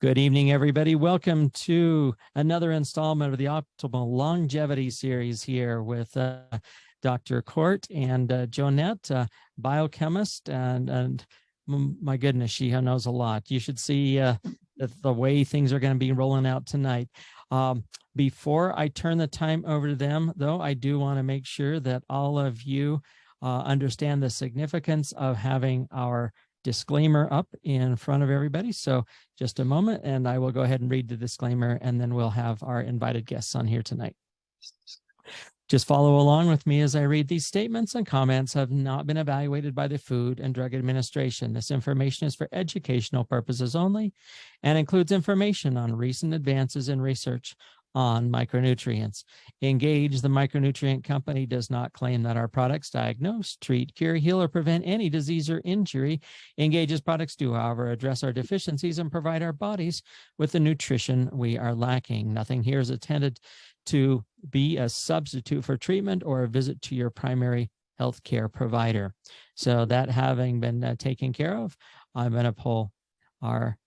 Good evening, everybody. Welcome to another installment of the Optimal Longevity series here with Dr. Kort and Joanette, biochemist, and my goodness, she knows a lot. You should see the way things are going to be rolling out tonight. Before I turn the time over to them, though, I do want to make sure that all of you understand the significance of having our disclaimer up in front of everybody. So just a moment, and I will go ahead and read the disclaimer, and then we'll have our invited guests on here tonight. Just follow along with me as I read. These statements and comments have not been evaluated by the Food and Drug Administration. This information is for educational purposes only and includes information on recent advances in research on micronutrients. Engage, the micronutrient company, does not claim that our products diagnose, treat, cure, heal, or prevent any disease or injury. Engage's products do, however, address our deficiencies and provide our bodies with the nutrition we are lacking. Nothing here is intended to be a substitute for treatment or a visit to your primary healthcare provider. So that having been taken care of, I'm going to pull our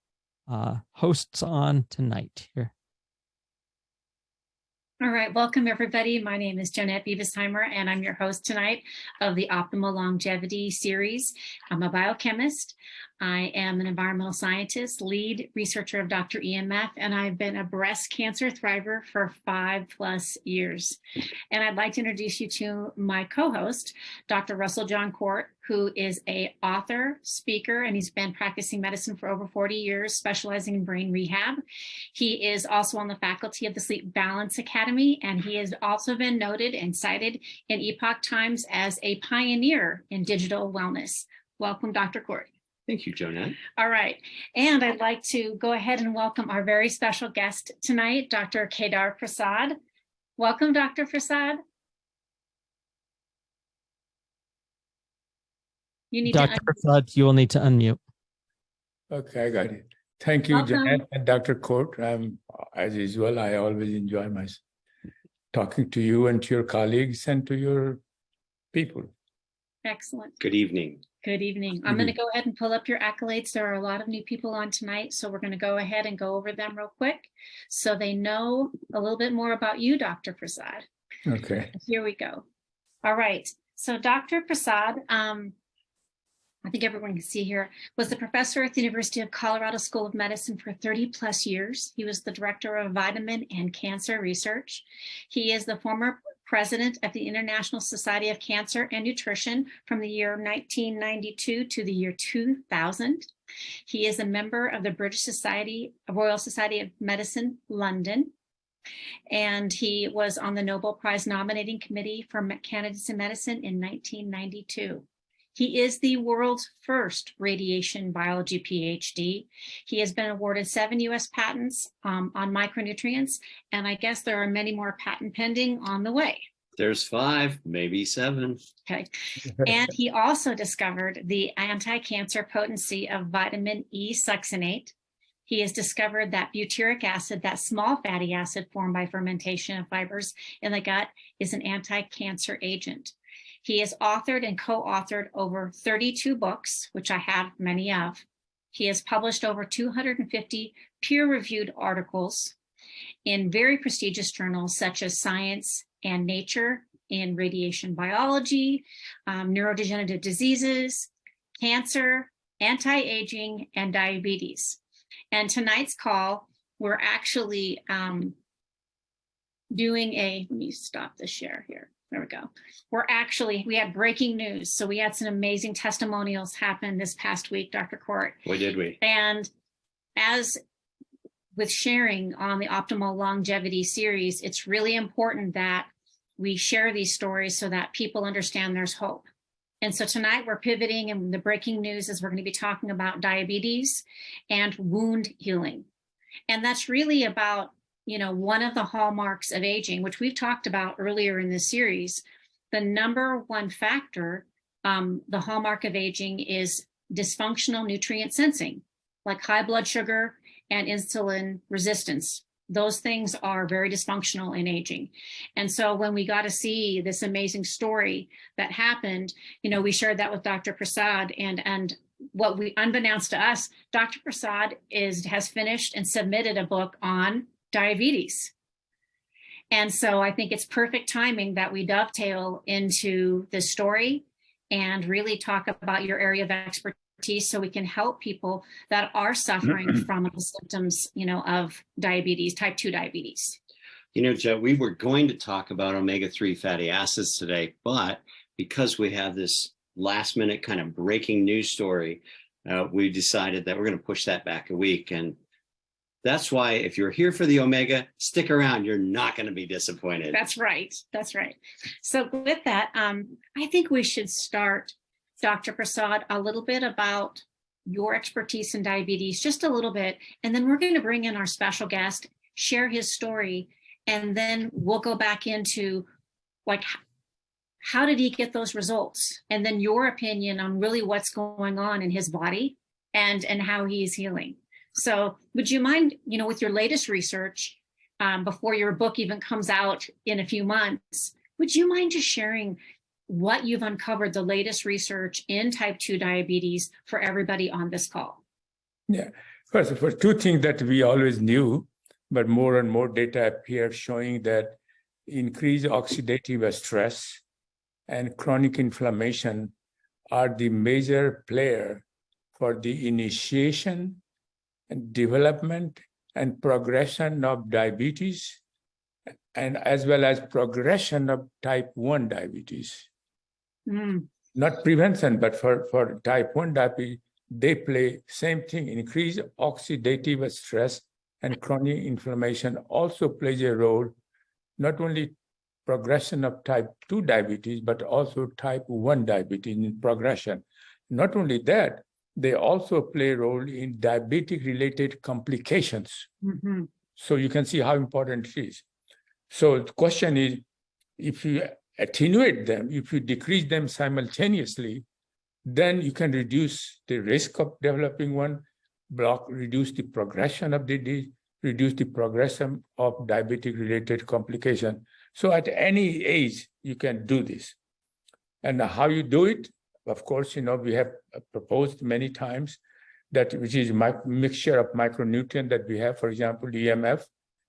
hosts on tonight here. All right, welcome everybody. My name is Joanette Biebesheimer, and I'm your host tonight of the Optimal Longevity series. I'm a biochemist. I am an environmental scientist, lead researcher of Dr. EMF, and I've been a breast cancer thriver for 5+ years. And I'd like to introduce you to my co-host, Dr. Russell John Kort, who is an author, speaker, and he's been practicing medicine for over 40 years, specializing in brain rehab. He is also on the faculty of the Sleep Balance Academy, and he has also been noted and cited in Epoch Times as a pioneer in digital wellness. Welcome, Dr. Kort. Thank you, Joanette. All right. And I'd like to go ahead and welcome our very special guest tonight, Dr. Kedar Prasad. Welcome, Dr. Prasad. You need Dr. Prasad, you will need to unmute. Okay, I got it. Thank you, Joanette and Dr. Kort. As usual, I always enjoy talking to you and to your colleagues and to your people. Excellent. Good evening. Good evening. I'm going to go ahead and pull up your accolades. There are a lot of new people on tonight, so we're going to go ahead and go over them real quick so they know a little bit more about you, Dr. Prasad. Okay. Here we go. All right. So Dr. Prasad, I think everyone can see here, was the professor at the University of Colorado School of Medicine for 30+ years. He was the director of vitamin and cancer research. He is the former president of the International Society of Cancer and Nutrition from the year 1992 to the year 2000. He is a member of the British Royal Society of Medicine, London. And he was on the Nobel Prize nominating committee for candidates in medicine in 1992. He is the world's first radiation biology PhD. He has been awarded 7 U.S. patents on micronutrients, and I guess there are many more patent pending on the way. There's 5, maybe 7. Okay. And he also discovered the anti-cancer potency of vitamin E succinate. He has discovered that butyric acid, that small fatty acid formed by fermentation of fibers in the gut, is an anti-cancer agent. He has authored and co-authored over 32 books, which I have many of. He has published over 250 peer-reviewed articles in very prestigious journals such as Science and Nature in radiation biology, neurodegenerative diseases, cancer, anti-aging, and diabetes. And tonight's call, we're actually doing let me stop the share here. There we go. We had breaking news. So we had some amazing testimonials happen this past week, Dr. Kort. Boy, did we. And as with sharing on the Optimal Longevity series, it's really important that we share these stories so that people understand there's hope. And so tonight we're pivoting, and the breaking news is we're going to be talking about diabetes and wound healing. And that's really about one of the hallmarks of aging, which we've talked about earlier in this series. The number one factor, the hallmark of aging, is dysfunctional nutrient sensing, like high blood sugar and insulin resistance. Those things are very dysfunctional in aging. And so when we got to see this amazing story that happened, we shared that with Dr. Prasad, and what we, unbeknownst to us, Dr. Prasad has finished and submitted a book on diabetes. And so I think it's perfect timing that we dovetail into this story and really talk about your area of expertise so we can help people that are suffering from the symptoms, of diabetes, type 2 diabetes. Joe, we were going to talk about omega-3 fatty acids today, but because we have this last minute kind of breaking news story, we decided that we're going to push that back a week. And that's why if you're here for the omega, stick around. You're not going to be disappointed. That's right. That's right. So with that, I think we should start, Dr. Prasad, a little bit about your expertise in diabetes, just a little bit. And then we're going to bring in our special guest, share his story, and then we'll go back into like, how did he get those results? And then your opinion on really what's going on in his body and how he is healing. So would you mind, with your latest research, before your book even comes out in a few months, would you mind just sharing what you've uncovered, the latest research in type 2 diabetes for everybody on this call? Yeah, first, for two things that we always knew, but more and more data appear showing that increased oxidative stress and chronic inflammation are the major player for the initiation and development and progression of diabetes, and as well as progression of type 1 diabetes. Not prevention, but for type 1 diabetes, they play same thing. Increased oxidative stress and chronic inflammation also plays a role, not only progression of type 2 diabetes, but also type 1 diabetes in progression. Not only that, they also play a role in diabetic-related complications. So you can see how important it is. So the question is, if you attenuate them, if you decrease them simultaneously, then you can reduce the risk of developing one, reduce the progression of the disease, reduce the progression of diabetic-related complication. So at any age, you can do this. And how you do it, of course, we have proposed many times that which is mixture of micronutrient that we have, for example, EMF,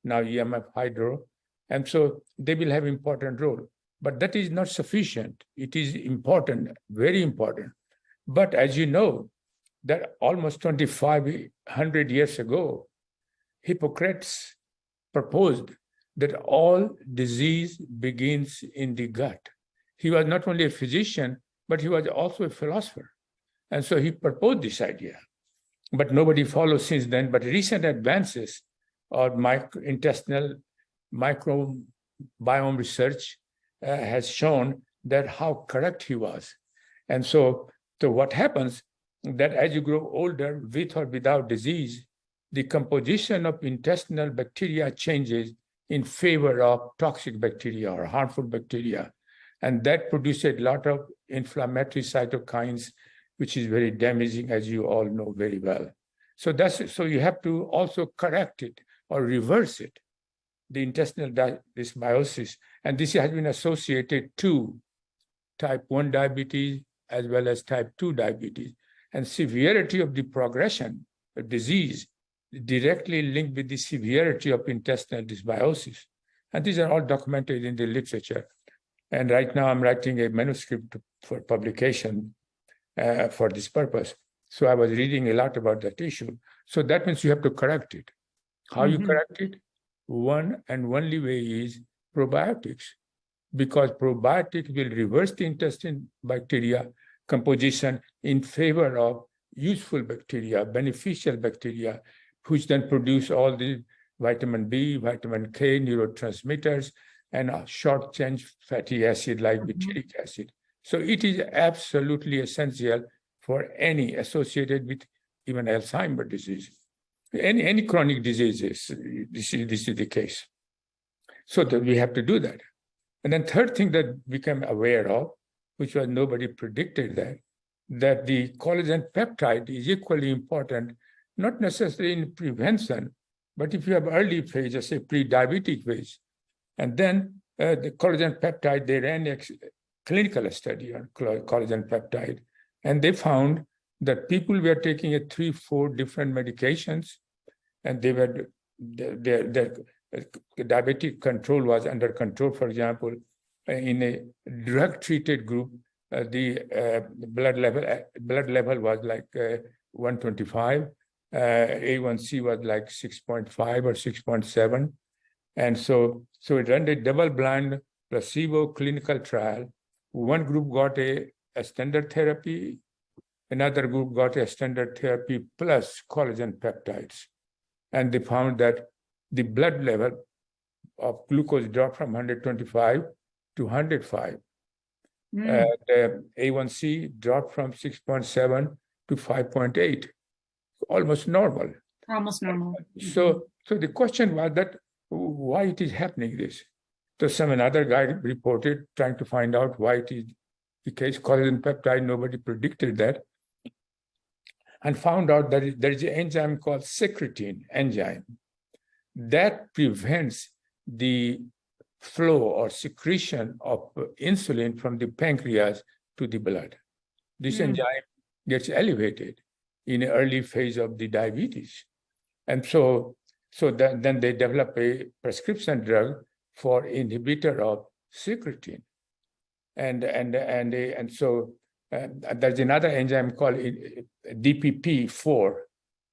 now EMF hydro. And so they will have important role. But that is not sufficient. It is important, very important. But as you know, that almost 2,500 years ago, Hippocrates proposed that all disease begins in the gut. He was not only a physician, but he was also a philosopher. And so he proposed this idea. But nobody followed since then. But recent advances of intestinal microbiome research has shown that how correct he was. And so what happens that as you grow older, with or without disease, the composition of intestinal bacteria changes in favor of toxic bacteria or harmful bacteria. And that produces a lot of inflammatory cytokines, which is very damaging, as you all know very well. So you have to also correct it or reverse it, the intestinal dysbiosis. And this has been associated to type 1 diabetes as well as type 2 diabetes. And severity of the progression of disease directly linked with the severity of intestinal dysbiosis. And these are all documented in the literature. And right now I'm writing a manuscript for publication for this purpose. So I was reading a lot about that issue. So that means you have to correct it. How you correct it? One and only way is probiotics, because probiotics will reverse the intestine bacteria composition in favor of useful bacteria, beneficial bacteria, which then produce all the vitamin B, vitamin K, neurotransmitters, and a short-chain fatty acid like butyric acid. So it is absolutely essential for any associated with even Alzheimer's disease. Any chronic diseases, this is the case. So that we have to do that. And then third thing that we became aware of, which was nobody predicted that the collagen peptide is equally important, not necessarily in prevention, but if you have early phase, say pre-diabetic phase, and then the collagen peptide, they ran a clinical study on collagen peptide, and they found that people were taking 3-4 different medications, and their diabetic control was under control. For example, in a drug-treated group, the blood level was like 125. A1C was like 6.5 or 6.7. And so it ran a double-blind placebo clinical trial. One group got a standard therapy, another group got a standard therapy plus collagen peptides. And they found that the blood level of glucose dropped from 125 to 105. The A1C dropped from 6.7 to 5.8, almost normal. Almost normal. So the question was that why it is happening this. So another guy reported trying to find out why it is the case. Collagen peptide, nobody predicted that, and found out that there is an enzyme called secretin enzyme that prevents the flow or secretion of insulin from the pancreas to the blood. This enzyme gets elevated in an early phase of the diabetes. And so then they develop a prescription drug for inhibitor of secretin. And so there's another enzyme called DPP4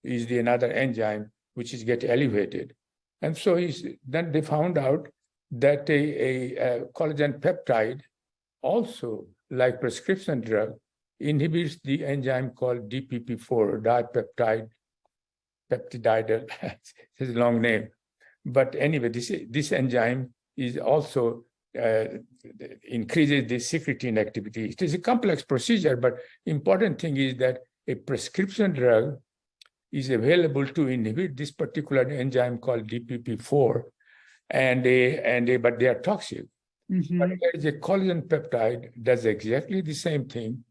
is the another enzyme which is get elevated. And so then they found out that a collagen peptide also, like prescription drug, inhibits the enzyme called DPP4, dipeptide peptidyl. It's a long name. But anyway, this enzyme is also increases the secretin activity. It is a complex procedure, but important thing is that a prescription drug is available to inhibit this particular enzyme called DPP4, but they are toxic. But there is a collagen peptide does exactly the same thing,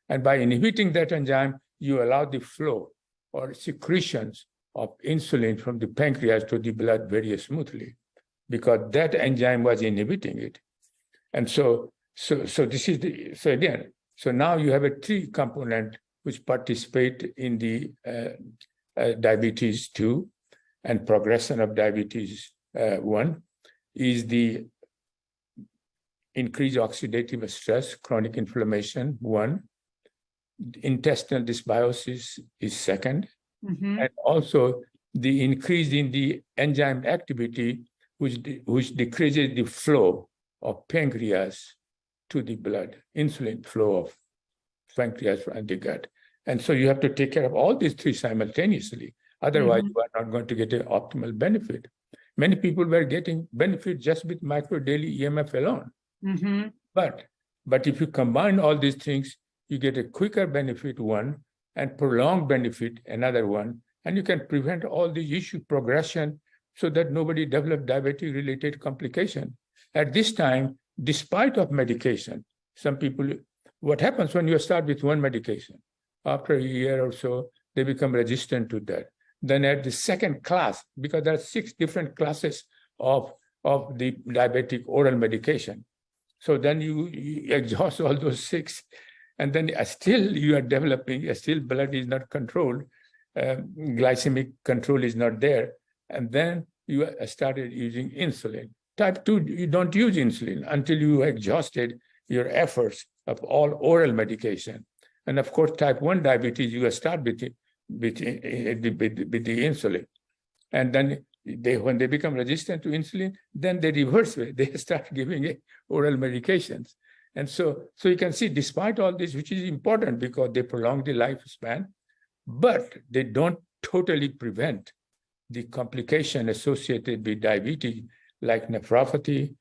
and by inhibiting that enzyme, you allow the flow or secretions of insulin from the pancreas to the blood very smoothly, because that enzyme was inhibiting it. And so this is so now you have a 3 component which participate in the diabetes 2 and progression of diabetes 1 is the increased oxidative stress, chronic inflammation 1, intestinal dysbiosis is 2nd, and also the increase in the enzyme activity which decreases the flow of pancreas to the blood, insulin flow of pancreas and the gut. And so you have to take care of all these 3 simultaneously. Otherwise, you are not going to get an optimal benefit. Many people were getting benefit just with micro daily EMF alone. But if you combine all these things, you get a quicker benefit, one, and prolonged benefit, another one, and you can prevent all the issue progression so that nobody develop diabetic-related complication. At this time, despite of medication, some people, what happens when you start with one medication? After a year or so, they become resistant to that. Then at the second class, because there are 6 different classes of the diabetic oral medication. So then you exhaust all those 6, and then still you are developing, still blood is not controlled, glycemic control is not there, and then you started using insulin. Type 2, you don't use insulin until you exhausted your efforts of all oral medication. And of course, type 1 diabetes, you start with the insulin. And then when they become resistant to insulin, then they reverse it. They start giving oral medications. And so you can see, despite all this, which is important because they prolong the lifespan, but they don't totally prevent the complication associated with diabetes, like nephropathy,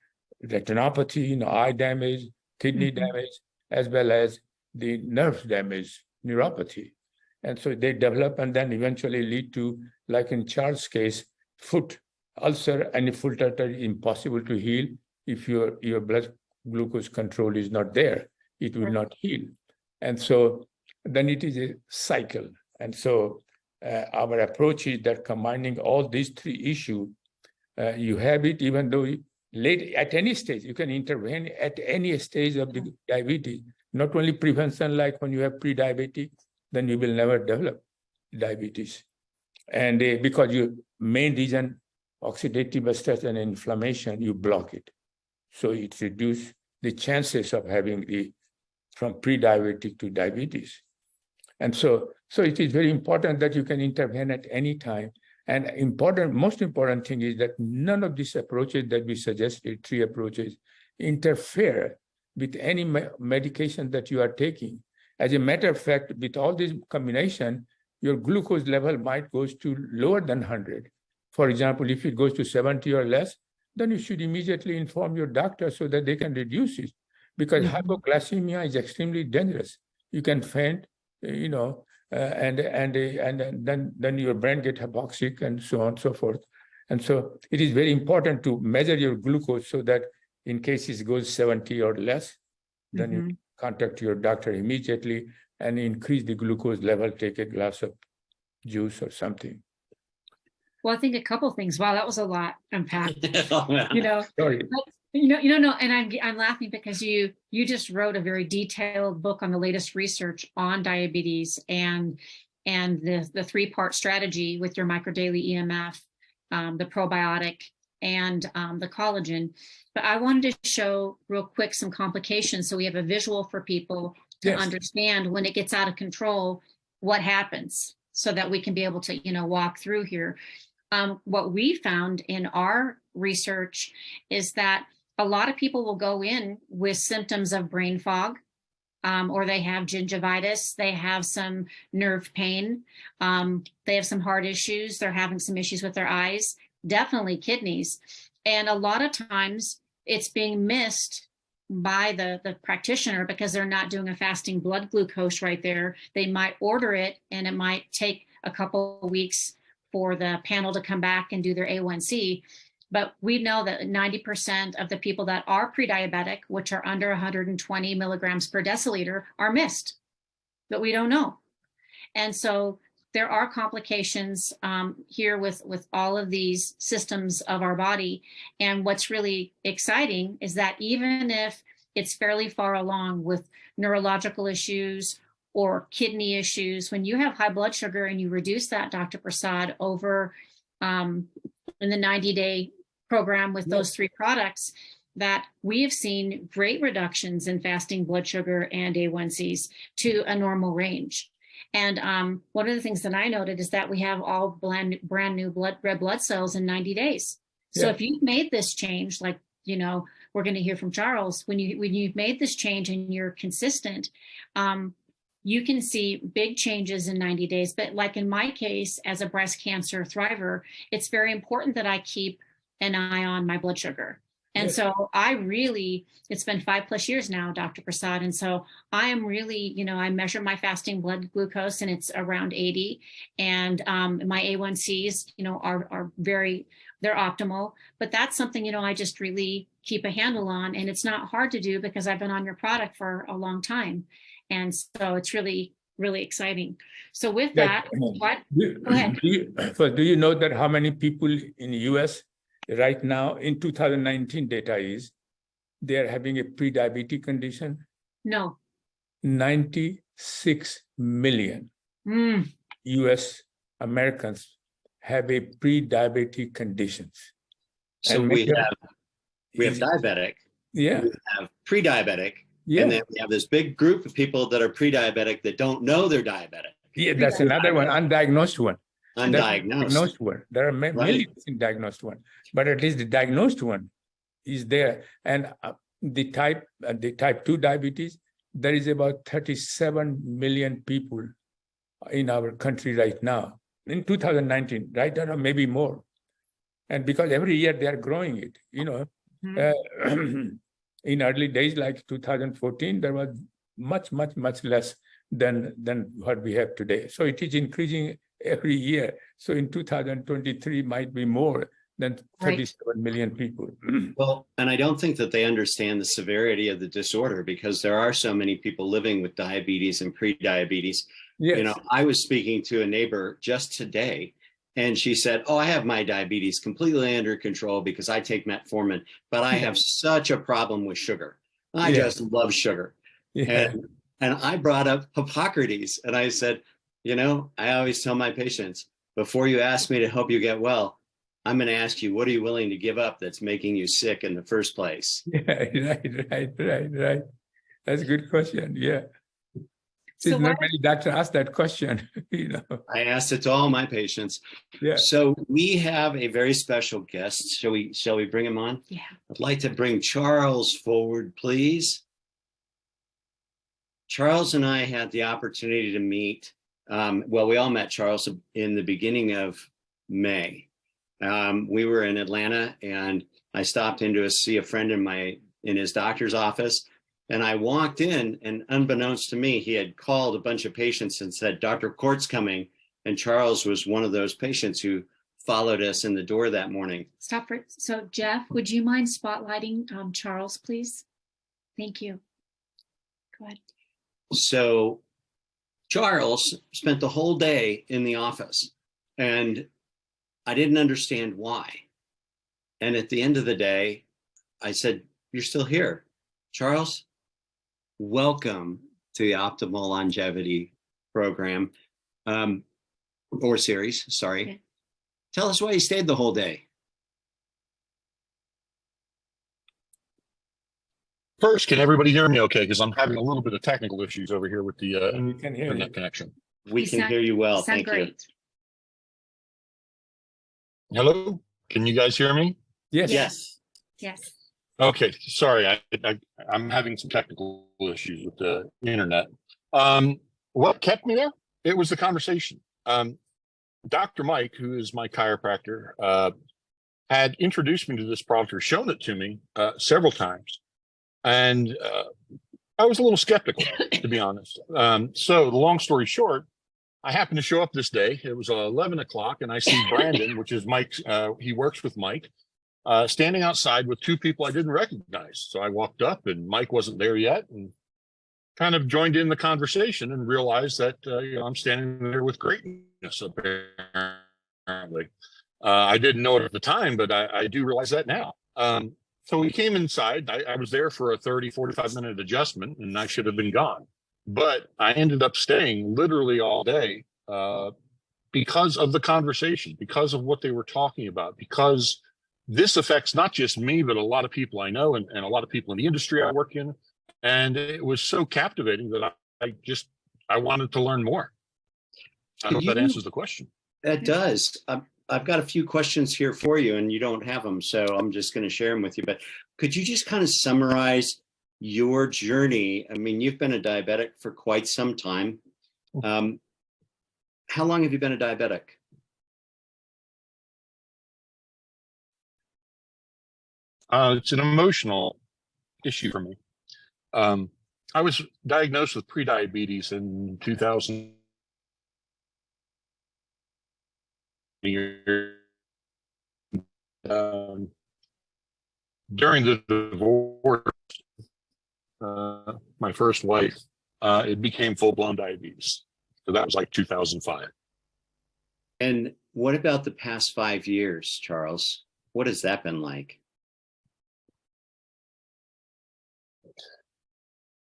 retinopathy, eye damage, kidney damage, as well as the nerve damage, neuropathy. And so they develop and then eventually lead to, like in Charles' case, foot ulcer, and a foot ulcer is impossible to heal. If your blood glucose control is not there, it will not heal. And so then it is a cycle. And so our approach is that combining all these 3 issues, you have it even though late at any stage, you can intervene at any stage of the diabetes, not only prevention like when you have pre-diabetic, then you will never develop diabetes. And because your main reason, oxidative stress and inflammation, you block it. So it reduces the chances of having from pre-diabetic to diabetes. And so it is very important that you can intervene at any time. And most important thing is that none of these approaches that we suggested, 3 approaches, interfere with any medication that you are taking. As a matter of fact, with all this combination, your glucose level might go to lower than 100. For example, if it goes to 70 or less, then you should immediately inform your doctor so that they can reduce it. Because hypoglycemia is extremely dangerous. You can faint, and then your brain gets hypoxic and so on and so forth. And so it is very important to measure your glucose so that in case it goes 70 or less, then you contact your doctor immediately and increase the glucose level, take a glass of juice or something. Well, I think a couple of things. Wow, that was a lot unpacked. Sorry. No, and I'm laughing because you just wrote a very detailed book on the latest research on diabetes and the 3-part strategy with your microdaily EMF, the probiotic, and the collagen. But I wanted to show real quick some complications so we have a visual for people to understand when it gets out of control, what happens, so that we can be able to, walk through here. What we found in our research is that a lot of people will go in with symptoms of brain fog, or they have gingivitis, they have some nerve pain, they have some heart issues, they're having some issues with their eyes, definitely kidneys. And a lot of times it's being missed by the practitioner because they're not doing a fasting blood glucose right there. They might order it and it might take a couple of weeks for the panel to come back and do their A1C. But we know that 90% of the people that are pre-diabetic, which are under 120 milligrams per deciliter, are missed, but we don't know. And so there are complications here with all of these systems of our body. And what's really exciting is that even if it's fairly far along with neurological issues or kidney issues, when you have high blood sugar and you reduce that, Dr. Prasad, over in the 90-day program with those 3 products, that we have seen great reductions in fasting blood sugar and A1Cs to a normal range. And one of the things that I noted is that we have all brand new red blood cells in 90 days. So if you've made this change, like, we're going to hear from Charles, when you've made this change and you're consistent, you can see big changes in 90 days. But like in my case, as a breast cancer thriver, it's very important that I keep an eye on my blood sugar. And so I really, it's been 5+ years now, Dr. Prasad. And so I am really, I measure my fasting blood glucose and it's around 80. And my A1Cs, they're optimal. But that's something, I just really keep a handle on. And it's not hard to do because I've been on your product for a long time. And so it's really, really exciting. So with that, go ahead. Do you know that how many people in the US right now in 2019 data is they're having a pre-diabetic condition? No. 96 million US Americans have a pre-diabetic conditions. So we have diabetic, we have pre-diabetic, and then we have this big group of people that are pre-diabetic that don't know they're diabetic. Yeah, that's another one, undiagnosed one. Undiagnosed. One. There are millions in diagnosed one, but at least the diagnosed one is there. And the type 2 diabetes, there is about 37 million people in our country right now in 2019, right? Or maybe more. And because every year they are growing it, in early days like 2014, there was much less than what we have today. So it is increasing every year. So in 2023 might be more than 37 million people. Well, and I don't think that they understand the severity of the disorder because there are so many people living with diabetes and pre-diabetes. Yes. I was speaking to a neighbor just today, and she said, I have my diabetes completely under control because I take metformin, but I have such a problem with sugar. I just love sugar. Yeah. And I brought up Hippocrates, and I said, you know, I always tell my patients, before you ask me to help you get well, I'm going to ask you, what are you willing to give up that's making you sick in the first place? Yeah, right. That's a good question. Yeah. So Not many doctors ask that question, you know. I asked it to all my patients. Yeah. So we have a very special guest. Shall we bring him on? Yeah. I'd like to bring Charles forward, please. Charles and I had the opportunity to meet. Well, we all met Charles in the beginning of May. We were in Atlanta, and I stopped in to see a friend in his doctor's office. And I walked in, and unbeknownst to me, he had called a bunch of patients and said, Dr. Kort's coming. And Charles was one of those patients who followed us in the door that morning. Stop for so Jeff, would you mind spotlighting Charles, please? Thank you. Go ahead. So Charles spent the whole day in the office, and I didn't understand why. And at the end of the day, I said, you're still here. Charles, welcome to the Optimal Longevity Program, or series, sorry. Okay. Tell us why you stayed the whole day. First, can everybody hear me okay? Because I'm having a little bit of technical issues over here with the internet connection. We can hear you well, thank you. Hello, can you guys hear me? Yes. Okay, sorry, I'm having some technical issues with the internet. What kept me there? It was the conversation. Dr. Mike, who is my chiropractor, had introduced me to this product or shown it to me several times. And I was a little skeptical, to be honest. So the long story short, I happened to show up this day. It was 11 o'clock, and I see Brandon, which is Mike. He works with Mike, standing outside with two people I didn't recognize. So I walked up, and Mike wasn't there yet, and kind of joined in the conversation and realized that I'm standing there with greatness, apparently. I didn't know it at the time, but I do realize that now. So we came inside. I was there for a 45-minute adjustment, and I should have been gone. But I ended up staying literally all day because of the conversation, because of what they were talking about, because this affects not just me, but a lot of people I know and a lot of people in the industry I work in. And it was so captivating that I wanted to learn more. I hope that answers the question. That does. I've got a few questions here for you, and you don't have them, so I'm just going to share them with you. But could you just kind of summarize your journey? I mean, you've been a diabetic for quite some time. How long have you been a diabetic? It's an emotional issue for me. I was diagnosed with prediabetes in 2000. During the divorce, my first wife, it became full-blown diabetes. So that was like 2005. And what about the past 5 years, Charles? What has that been like?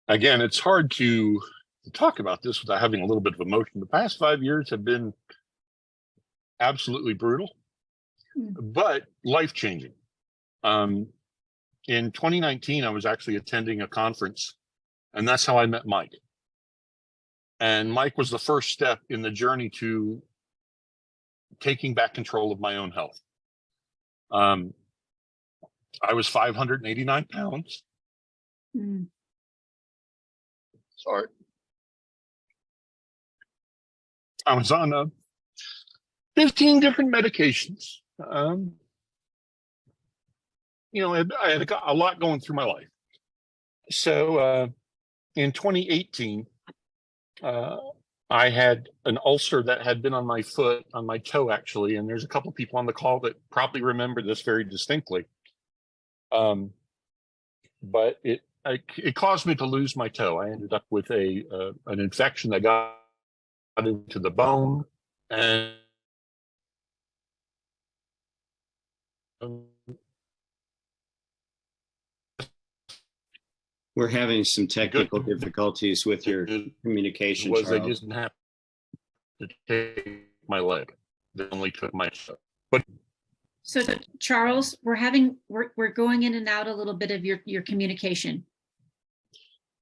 Again, it's hard to talk about this without having a little bit of emotion. The past 5 years have been absolutely brutal, but life-changing. In 2019, I was actually attending a conference, and that's how I met Mike. And Mike was the first step in the journey to taking back control of my own health. I was 589 pounds. Sorry. I was on 15 different medications. I had a lot going through my life. So in 2018, I had an ulcer that had been on my foot, on my toe, actually. And there's a couple people on the call that probably remember this very distinctly. But it caused me to lose my toe. I ended up with an infection that got into the bone, and We're having some technical difficulties with your communication, was they Charles. didn't have to take my leg. They only took my toe. But So Charles, we're going in and out a little bit of your communication.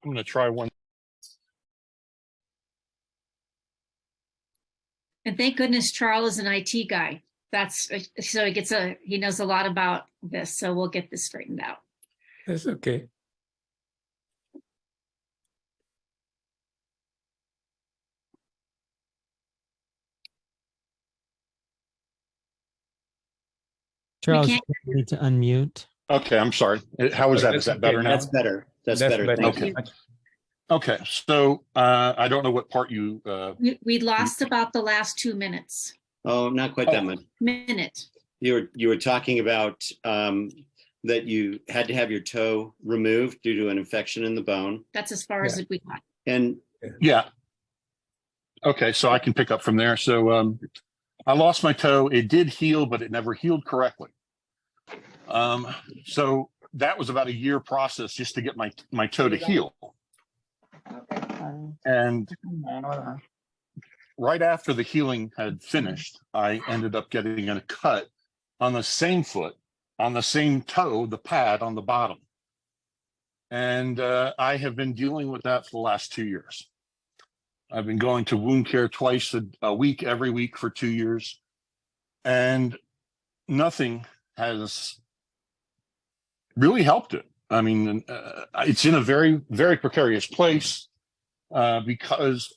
I'm going to try one. And thank goodness Charles is an IT guy. That's so he knows a lot about this. So we'll get this straightened out. That's okay. Charles, can't- you need to unmute. Okay, I'm sorry. How was that? Is that better now? That's better. That's better. Thank Okay. you. Okay, so I don't know what part you. We lost about the last 2 minutes. Oh, not quite that much. Minute. You were talking about that you had to have your toe removed due to an infection in the bone. That's as far as we got. And Yeah. Okay, so I can pick up from there. So I lost my toe. It did heal, but it never healed correctly. So that was about a year process just to get my toe to heal. And right after the healing had finished, I ended up getting a cut on the same foot, on the same toe, the pad on the bottom. And I have been dealing with that for the last 2 years. I've been going to wound care twice a week, every week for 2 years. And nothing has really helped it. I mean, it's in a very, very precarious place because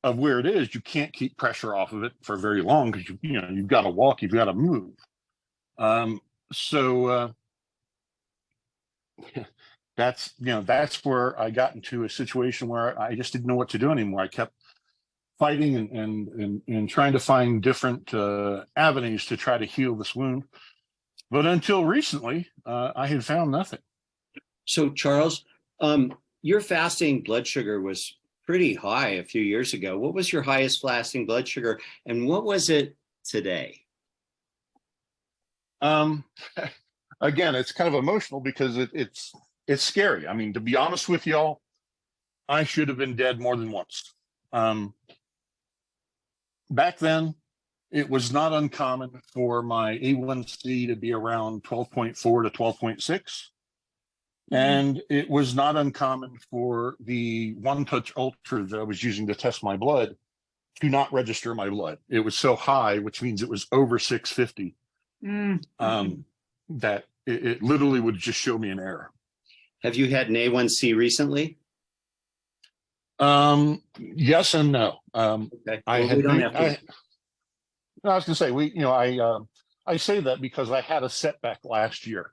of where it is. You can't keep pressure off of it for very long because you've got to walk, you've got to move. So that's where I got into a situation where I just didn't know what to do anymore. I kept fighting and trying to find different avenues to try to heal this wound. But until recently, I had found nothing. so, Charles, your fasting blood sugar was pretty high a few years ago. What was your highest fasting blood sugar, and what was it today? Again, it's kind of emotional because it's scary. I mean, to be honest with y'all, I should have been dead more than once. Back then, it was not uncommon for my A1C to be around 12.4 to 12.6. And it was not uncommon for the One Touch Ultra that I was using to test my blood to not register my blood. It was so high, which means it was over 650, that it literally would just show me an error. Have you had an A1C recently? Yes and no. Okay. I Well, had we don't have to. I was going to say, I say that because I had a setback last year.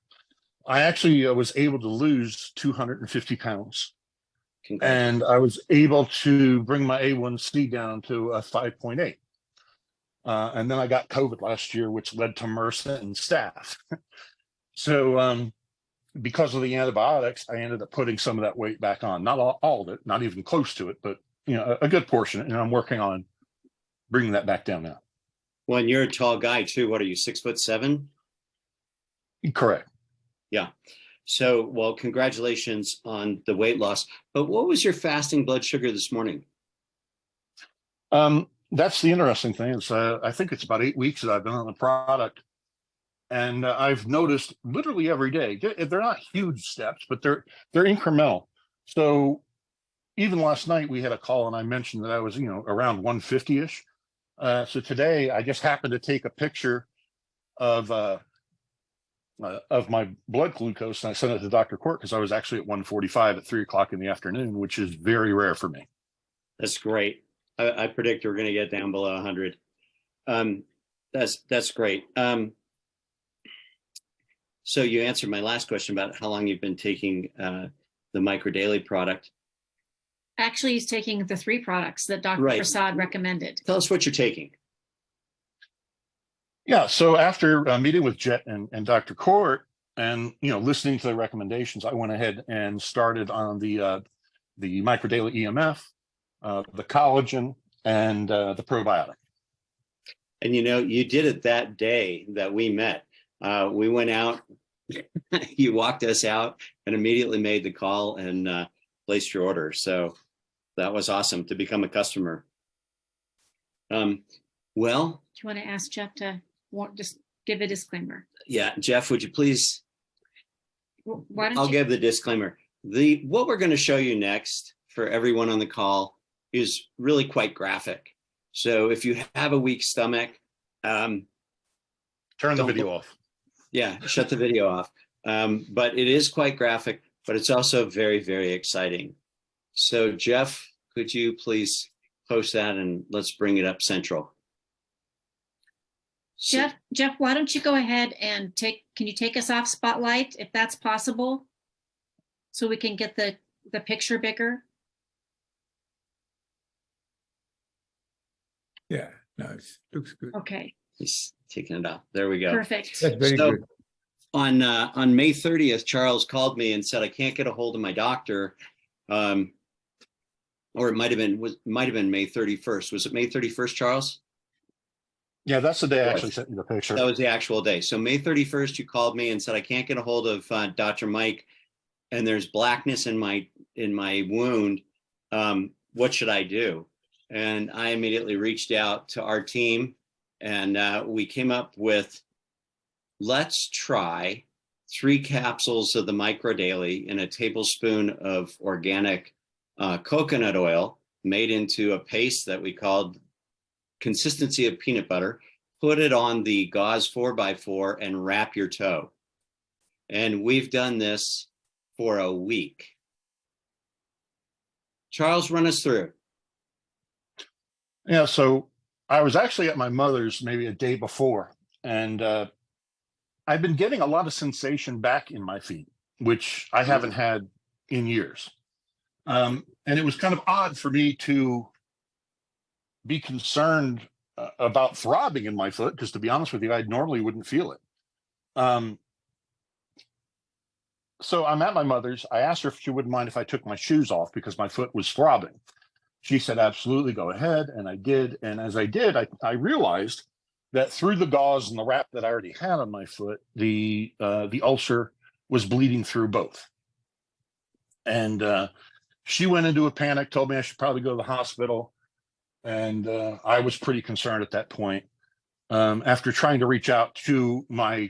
I actually was able to lose 250 pounds. And I was able to bring my A1C down to a 5.8. And then I got COVID last year, which led to MRSA and staph. So because of the antibiotics, I ended up putting some of that weight back on. Not all of it, not even close to it, but a good portion. And I'm working on bringing that back down now. Well, and you're a tall guy too. What are you, 6'7"? Correct. Yeah. So, well, congratulations on the weight loss. But what was your fasting blood sugar this morning? That's the interesting thing. Is I think it's about 8 weeks that I've been on the product. And I've noticed literally every day, they're not huge steps, but they're incremental. So even last night we had a call and I mentioned that I was, around 150-ish. So today I just happened to take a picture of my blood glucose and I sent it to Dr. Kort because I was actually at 145 at 3 o'clock in the afternoon, which is very rare for me. That's great. I predict we're going to get down below 100. That's great. So you answered my last question about how long you've been taking the microdaily product. Actually, he's taking the 3 products that Dr. Right. Prasad recommended. Tell us what you're taking. Yeah. So after meeting with Jet and Dr. Kort and, listening to the recommendations, I went ahead and started on the microdaily EMF, the collagen, and the probiotic. And you did it that day that we met. We went out, you walked us out and immediately made the call and placed your order. So that was awesome to become a customer. Well, Do you want to ask Jeff to just give a disclaimer? yeah, Jeff, would you please? Why don't I'll you? give the disclaimer. What we're going to show you next for everyone on the call is really quite graphic. So if you have a weak stomach, Turn the video off. Yeah, shut the video off. But it is quite graphic, but it's also very, very exciting. So Jeff, could you please post that and let's bring it up central. Jeff, why don't you go ahead and can you take us off Spotlight if that's possible? So we can get the picture bigger? Yeah, no, it looks good. Okay, He's taking it off. There we go. perfect. That's very So, good. On May 30th, Charles called me and said, I can't get a hold of my doctor. Or it might have been May 31st. Was it May 31st, Charles? Yeah, that's the day I actually sent you the picture. That was the actual day. So May 31st, you called me and said, I can't get a hold of Dr. Mike, and there's blackness in my wound. What should I do? And I immediately reached out to our team, and we came up with, let's try 3 capsules of the Micro Daily in a tablespoon of organic coconut oil made into a paste that we called consistency of peanut butter. Put it on the gauze 4x4 and wrap your toe. And we've done this for a week. Charles, run us through. Yeah, so I was actually at my mother's maybe a day before, and I've been getting a lot of sensation back in my feet, which I haven't had in years. And it was kind of odd for me to be concerned about throbbing in my foot, because to be honest with you, I normally wouldn't feel it. So I'm at my mother's. I asked her if she wouldn't mind if I took my shoes off because my foot was throbbing. She said, absolutely, go ahead. And I did. And as I did, I realized that through the gauze and the wrap that I already had on my foot, the ulcer was bleeding through both. And she went into a panic, told me I should probably go to the hospital. And I was pretty concerned at that point. After trying to reach out to my,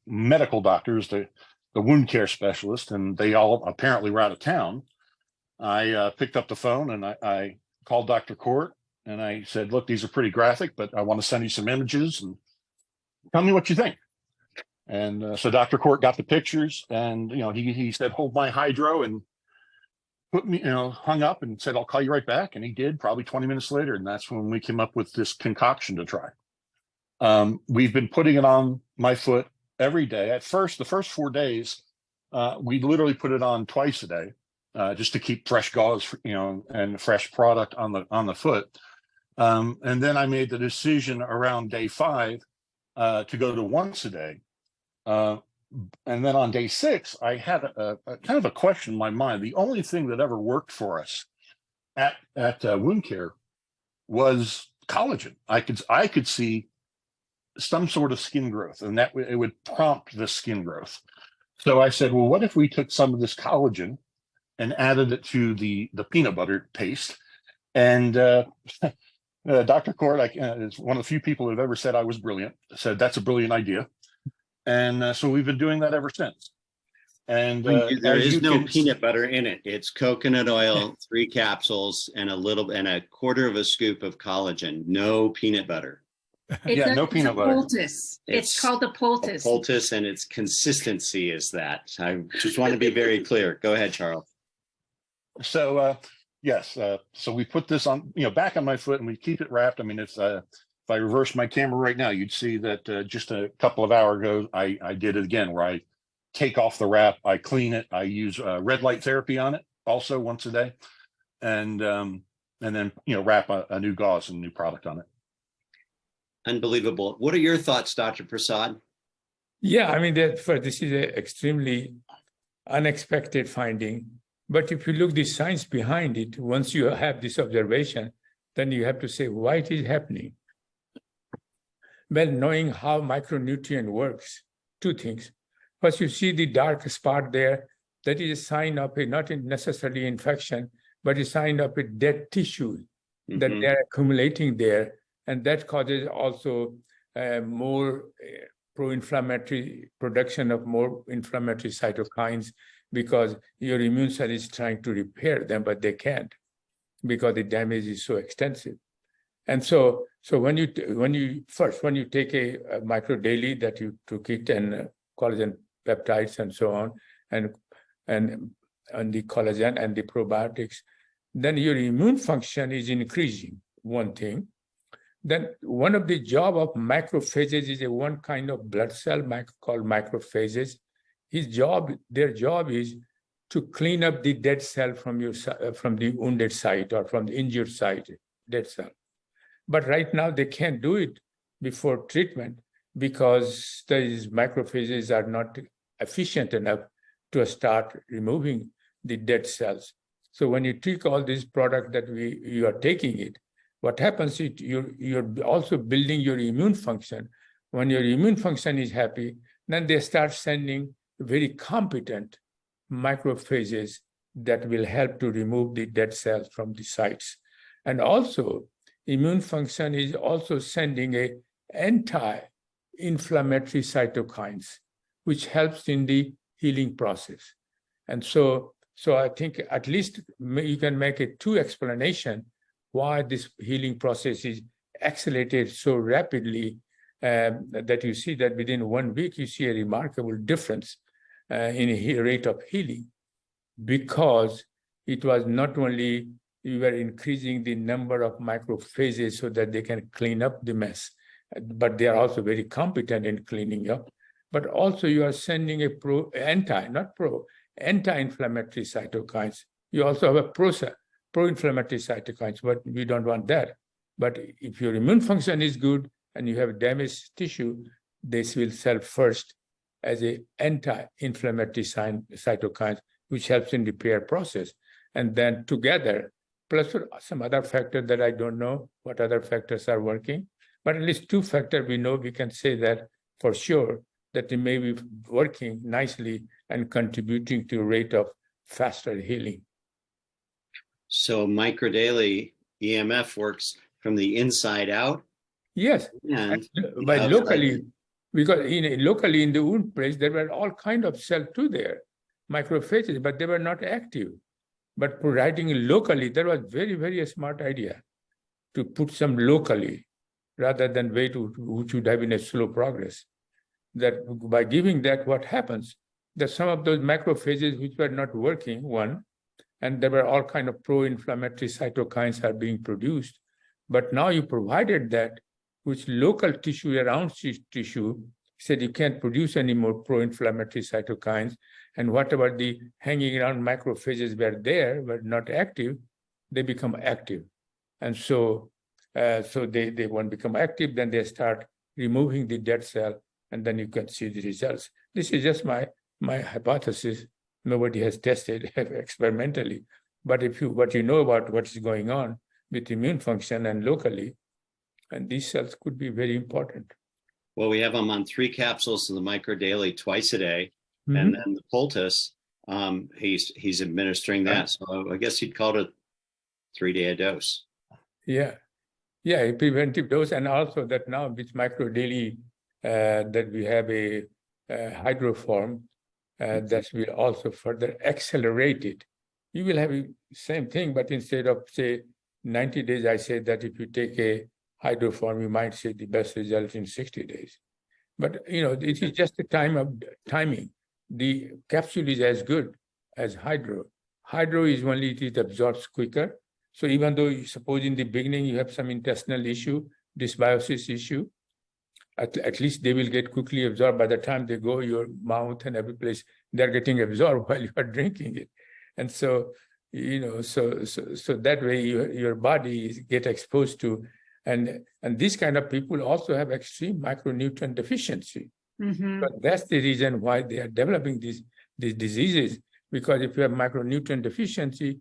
medical doctors, the wound care specialist, and they all apparently were out of town, I picked up the phone and I called Dr. Kort and I said, look, these are pretty graphic, but I want to send you some images and tell me what you think. And so Dr. Kort got the pictures, and he said, hold my hydro, and put me, hung up and said, I'll call you right back. And he did, probably 20 minutes later. And that's when we came up with this concoction to try. We've been putting it on my foot every day. At first, the first 4 days, we literally put it on twice a day, just to keep fresh gauze, and fresh product on the foot. And then I made the decision around day 5 to go to once a day. And then on day 6, I had a kind of a question in my mind. The only thing that ever worked for us at wound care was collagen. I could see some sort of skin growth, and that it would prompt the skin growth. So I said, well, what if we took some of this collagen and added it to the peanut butter paste? And Dr. Kort is one of the few people that have ever said I was brilliant. Said that's a brilliant idea. And so we've been doing that ever since. And there is no peanut butter in it. It's coconut oil, 3 capsules, and a quarter of a scoop of collagen. No peanut butter. No peanut butter. Poultice. It's called a poultice. Poultice, and its consistency is that. I just want to be very clear. Go ahead, Charles. So yes, so we put this on, back on my foot, and we keep it wrapped. I mean, if I reverse my camera right now, you'd see that just a couple of hours ago, I did it again, where I take off the wrap, I clean it, I use red light therapy on it also once a day, and then wrap a new gauze and new product on it. Unbelievable. What are your thoughts, Dr. Prasad? Yeah, I mean, this is an extremely unexpected finding. But if you look the science behind it, once you have this observation, then you have to say why it is happening. Well, knowing how micronutrient works, 2 things. First, you see the dark spot there. That is a sign of a not necessarily infection, but a sign of a dead tissue that they're accumulating there. And that causes also more pro-inflammatory production of more inflammatory cytokines, because your immune cell is trying to repair them, but they can't because the damage is so extensive. And so when you take a micro daily that you took it, and collagen peptides and so on, and the collagen and the probiotics, then your immune function is increasing, one thing. Then one of the job of macrophages is a one kind of blood cell called macrophages. Their job is to clean up the dead cell from the wounded site or from the injured site, dead cell. But right now they can't do it before treatment because these macrophages are not efficient enough to start removing the dead cells. So when you take all these products that you are taking it, what happens is you're also building your immune function. When your immune function is happy, then they start sending very competent macrophages that will help to remove the dead cells from the sites. And also, immune function is also sending a anti-inflammatory cytokines, which helps in the healing process. And so I think at least you can make a two explanation why this healing process is accelerated so rapidly, that you see that within 1 week, you see a remarkable difference in a rate of healing, because it was not only you were increasing the number of macrophages so that they can clean up the mess, but they are also very competent in cleaning up, but also you are sending a anti-inflammatory cytokines. You also have a pro-inflammatory cytokines, but we don't want that. But if your immune function is good and you have damaged tissue, this will sell first as a anti-inflammatory cytokines, which helps in repair process. And then together, plus some other factor that I don't know what other factors are working, but at least two factors we know, we can say that for sure, that they may be working nicely and contributing to a rate of faster healing. So microdaily EMF works from the inside out? Yes, but locally, because locally in the wound place, there were all kinds of cells too there, macrophages, but they were not active. But providing locally, that was very, very smart idea to put some locally rather than wait, which would have been a slow progress. That by giving that, what happens, that some of those macrophages which were not working, one, and there were all kinds of pro-inflammatory cytokines are being produced. But now you provided that, which local tissue around tissue said you can't produce any more pro-inflammatory cytokines, and whatever the hanging around macrophages were not active, they become active. And so they won't become active, then they start removing the dead cell, and then you can see the results. This is just my hypothesis. Nobody has tested experimentally. But what you know about what is going on with immune function and locally, and these cells could be very important. Well, we have them on 3 capsules of the microdaily twice a day, and then the poultice, he's administering that. So I guess you'd call it a 3-day dose. Yeah, a preventive dose, and also that now with microdaily that we have a hydroform that will also further accelerate it. You will have the same thing, but instead of say 90 days, I say that if you take a hydroform, you might see the best result in 60 days. But it is just a timing. The capsule is as good as hydro. Hydro is only it absorbs quicker. So even though suppose in the beginning you have some intestinal issue, dysbiosis issue, at least they will get quickly absorbed. By the time they go, your mouth and every place, they're getting absorbed while you are drinking it. And so, so that way your body get exposed to, and these kind of people also have extreme micronutrient deficiency. But that's the reason why they are developing these diseases, because if you have micronutrient deficiency,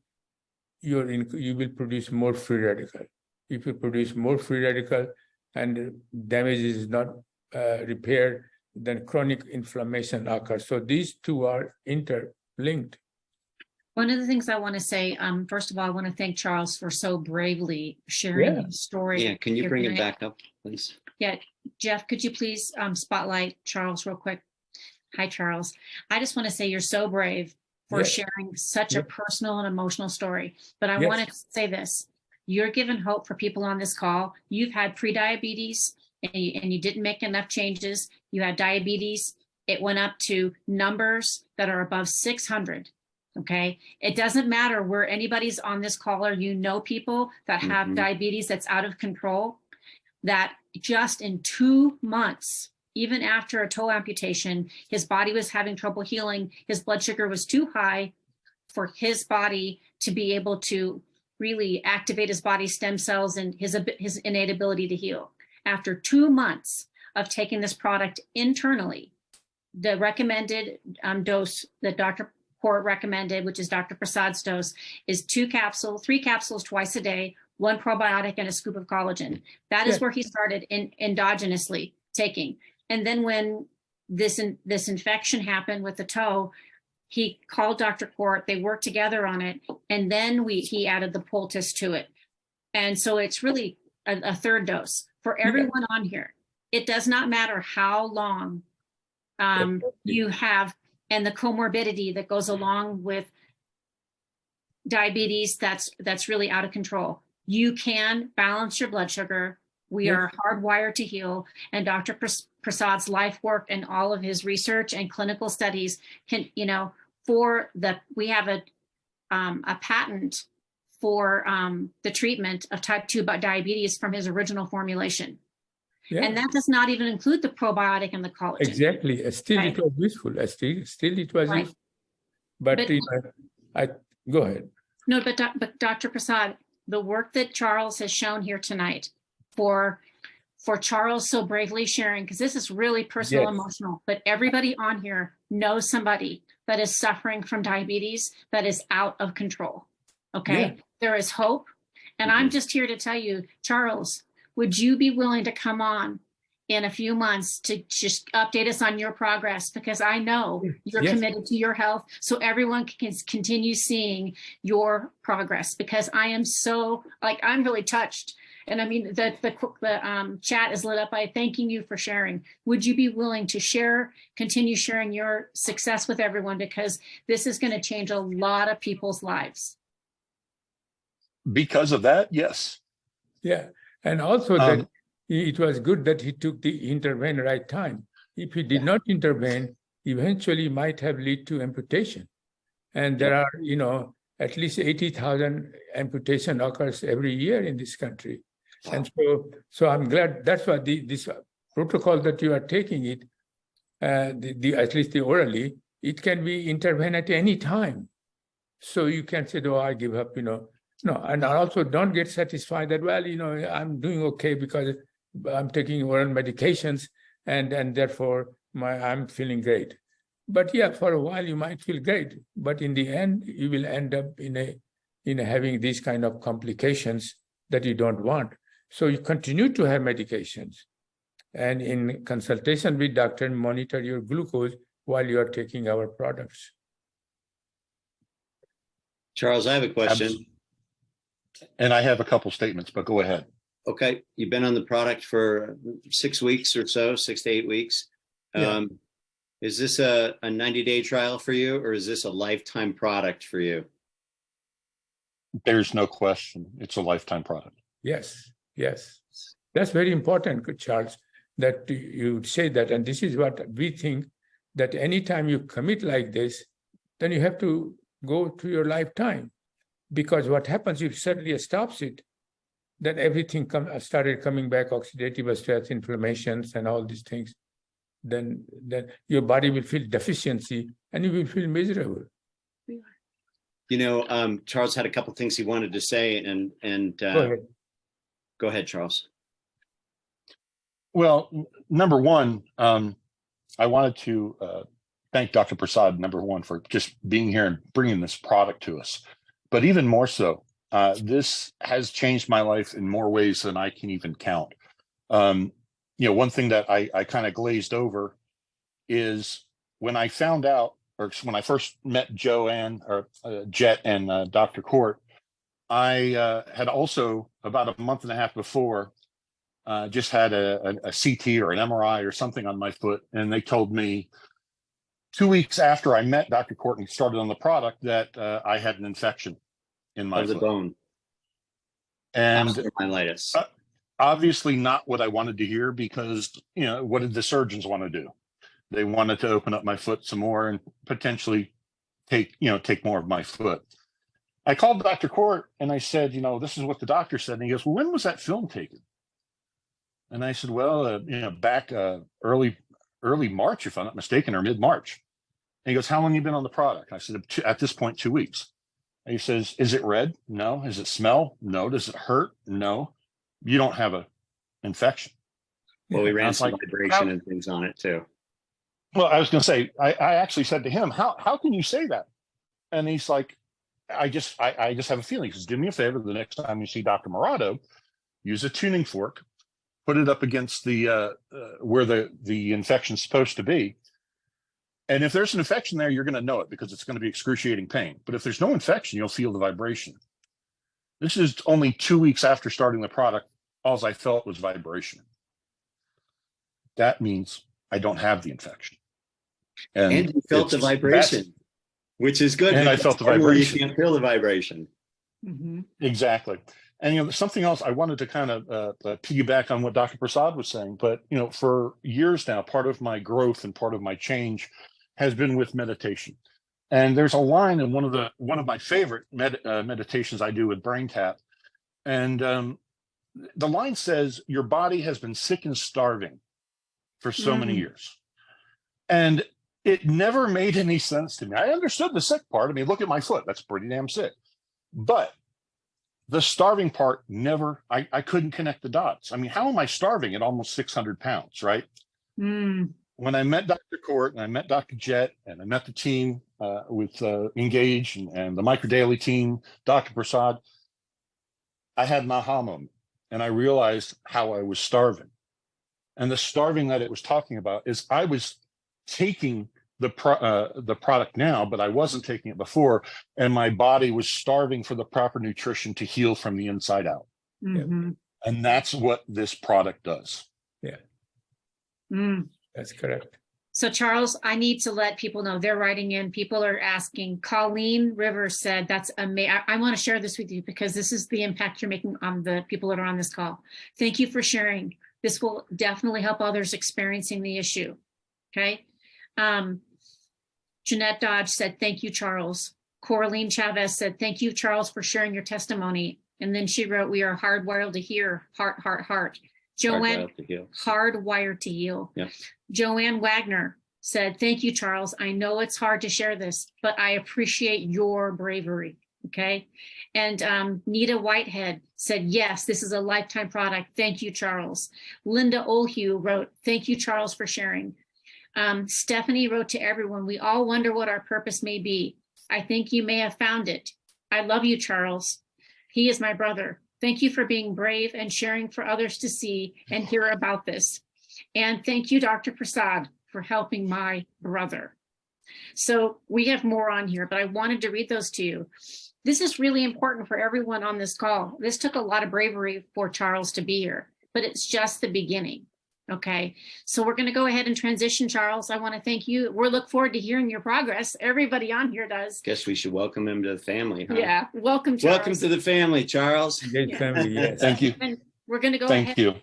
you will produce more free radical. If you produce more free radical and damage is not repaired, then chronic inflammation occurs. So these two are interlinked. One of the things I want to say, first of all, I want to thank Charles for so bravely sharing his story. Yeah, can you here bring it tonight. back up, please? Yeah, Jeff, could you please spotlight Charles real quick? Hi, Charles. I just want to say you're so brave for Yes. sharing such a personal and emotional story. But I Yes. want to say this. You're giving hope for people on this call. You've had prediabetes and you didn't make enough changes. You had diabetes. It went up to numbers that are above 600. Okay. It doesn't matter where anybody's on this call or you know people that have diabetes that's out of control, that just in 2 months, even after a toe amputation, his body was having trouble healing. His blood sugar was too high for his body to be able to really activate his body's stem cells and his innate ability to heal. After 2 months of taking this product internally, the recommended dose that Dr. Kort recommended, which is Dr. Prasad's dose, is 3 capsules twice a day, 1 probiotic and a scoop of collagen. That is where he started endogenously taking. And then when this infection happened with the toe, he called Dr. Kort, they worked together on it, and then he added the poultice to it. And so it's really a third dose for everyone on here. It does not matter how long you have and the comorbidity that goes along with diabetes that's really out of control. You can balance your blood sugar. We are hardwired to heal, and Dr. Prasad's life work and all of his research and clinical studies can, we have a patent for the treatment of type 2 diabetes from his original formulation. Yeah. And that does not even include the probiotic and the collagen. Exactly. Still, it was useful. Still, it was useful. But go ahead. No, but Dr. Prasad, the work that Charles has shown here tonight, for Charles so bravely sharing, because this is really personal, emotional, but everybody on here knows somebody that is suffering from diabetes that is out of control. Okay, there is hope. And I'm just here to tell you, Charles, would you be willing to come on in a few months to just update us on your progress? Because I know you're committed to your health, so everyone can continue seeing your progress, because I am so, I'm really touched. And I mean, the chat is lit up by thanking you for sharing. Would you be willing to continue sharing your success with everyone? Because this is going to change a lot of people's lives. Because of that, yes. Yeah. And also that it was good that he intervened right time. If he did not intervene, eventually might have led to amputation. And there are, at least 80,000 amputation occurs every year in this country. And so I'm glad that's why this protocol that you are taking it, at least the orally, it can be intervened at any time. So you can say, I give up, No, and I also don't get satisfied that, I'm doing okay because I'm taking oral medications and therefore I'm feeling great. But for a while you might feel great, but in the end you will end up in having these kind of complications that you don't want. So you continue to have medications, and in consultation with doctor, monitor your glucose while you are taking our products. Charles, I have a question. And I have a couple statements, but go ahead. Okay. You've been on the product for 6 weeks or so, 6 to 8 weeks. Is this a 90-day trial for you, or is this a lifetime product for you? There's no question. It's a lifetime product. Yes. That's very important, Charles, that you say that. And this is what we think, that anytime you commit like this, then you have to go to your lifetime. Because what happens if suddenly stops it, then everything started coming back, oxidative stress, inflammations, and all these things. Then your body will feel deficiency and you will feel miserable. Charles had a couple of things he wanted to say, and go ahead, Charles. Well, number one, I wanted to thank Dr. Prasad, number one, for just being here and bringing this product to us. But even more so, this has changed my life in more ways than I can even count. One thing that I kind of glazed over is when I found out, or when I first met Joanne or Jet and Dr. Kort, I had also about a month and a half before just had a CT or an MRI or something on my foot, and they told me 2 weeks after I met Dr. Kort and started on the product that I had an infection in my Of the foot. bone. And Osteomyelitis. Obviously not what I wanted to hear, because, you know, what did the surgeons want to do? They wanted to open up my foot some more and potentially take more of my foot. I called Dr. Kort and I said, you know, this is what the doctor said. And he goes, well, when was that film taken? And I said, well, back early March, if I'm not mistaken, or mid-March. And he goes, how long have you been on the product? I said, at this point, 2 weeks. And he says, is it red? No. Does it smell? No. Does it hurt? No. You don't have a infection. Well, we ran some like, vibration and things on it too. Well, I was going to say, I actually said to him, how can you say that? And he's like, I just have a feeling. He says, do me a favor, the next time you see Dr. Morado, use a tuning fork, put it up against the where the infection's supposed to be. And if there's an infection there, you're going to know it, because it's going to be excruciating pain. But if there's no infection, you'll feel the vibration. This is only 2 weeks after starting the product. All I felt was vibration. That means I don't have the infection. And you felt the vibration, which is good. And I felt the vibration. You can't feel the vibration. Mm-hmm. Exactly. And, you know, something else I wanted to kind of piggyback on what Dr. Prasad was saying, but, you know, for years now, part of my growth and part of my change has been with meditation. And there's a line in one of my favorite meditations I do with Brain Tap. And the line says, your body has been sick and starving for so many years. And it never made any sense to me. I understood the sick part. I mean, look at my foot. That's pretty damn sick. But the starving part never, I couldn't connect the dots. I mean, how am I starving at almost 600 pounds, right? When I met Dr. Kort and I met Dr. Jet and I met the team with Engage and the Microdaily team, Dr. Prasad, I had an aha moment and I realized how I was starving. And the starving that it was talking about is I was taking the product now, but I wasn't taking it before, and my body was starving for the proper nutrition to heal from the inside out. Mm-hmm. And that's what this product does. Yeah, Mm. that's correct. So Charles, I need to let people know, they're writing in, people are asking. Colleen Rivers said, that's amazing. I want to share this with you because this is the impact you're making on the people that are on this call. Thank you for sharing. This will definitely help others experiencing the issue. Okay. Jeanette Dodge said, thank you, Charles. Coraline Chavez said, thank you, Charles, for sharing your testimony. And then she wrote, we are hardwired to hear, heart, heart, heart. Joanne, hardwired to heal. Yep. Joanne Wagner said, thank you, Charles. I know it's hard to share this, but I appreciate your bravery. Okay. And Nita Whitehead said, yes, this is a lifetime product. Thank you, Charles. Linda Olhue wrote, thank you, Charles, for sharing. Stephanie wrote to everyone, we all wonder what our purpose may be. I think you may have found it. I love you, Charles. He is my brother. Thank you for being brave and sharing for others to see and hear about this. And thank you, Dr. Prasad, for helping my brother. So we have more on here, but I wanted to read those to you. This is really important for everyone on this call. This took a lot of bravery for Charles to be here, but it's just the beginning. Okay, so we're going to go ahead and transition, Charles. I want to thank you. We'll look forward to hearing your progress. Everybody on here does. Guess we should welcome him to the family, huh? Yeah, welcome, Charles. Welcome to the family, Charles. Great family, yes. Thank you. And we're going to go Thank ahead you.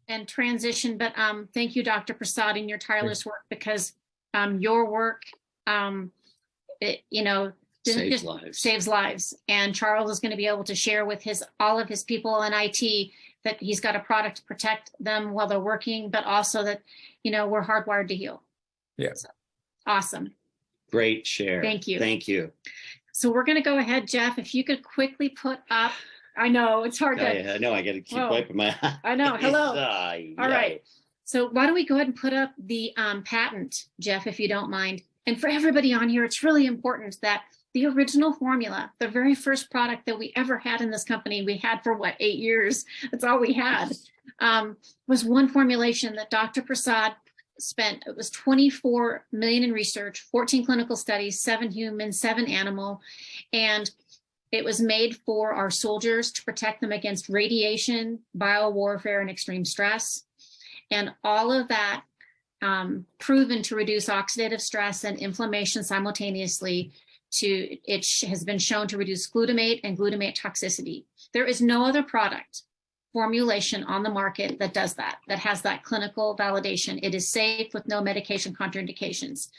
and transition, but thank you, Dr. Prasad, and your tireless work, because your work, Saves lives. Saves lives. And Charles is going to be able to share with all of his people in IT that he's got a product to protect them while they're working, but also that, we're hardwired to heal. Yeah. So, awesome. Great share. Thank you. Thank you. So we're going to go ahead, Jeff, if you could quickly put up, I know it's hard to. I know, I got to keep Whoa. wiping my eyes. I know. Hello. All Yeah. right. So why don't we go ahead and put up the patent, Jeff, if you don't mind. And for everybody on here, it's really important that the original formula, the very first product that we ever had in this company, we had for 8 years, that's all we had, was one formulation that Dr. Prasad spent, it was 24 million in research, 14 clinical studies, 7 human, 7 animal, and it was made for our soldiers to protect them against radiation, biowarfare, and extreme stress. And all of that proven to reduce oxidative stress and inflammation simultaneously. It has been shown to reduce glutamate and glutamate toxicity. There is no other product formulation on the market that does that, that has that clinical validation. It is safe with no medication contraindications.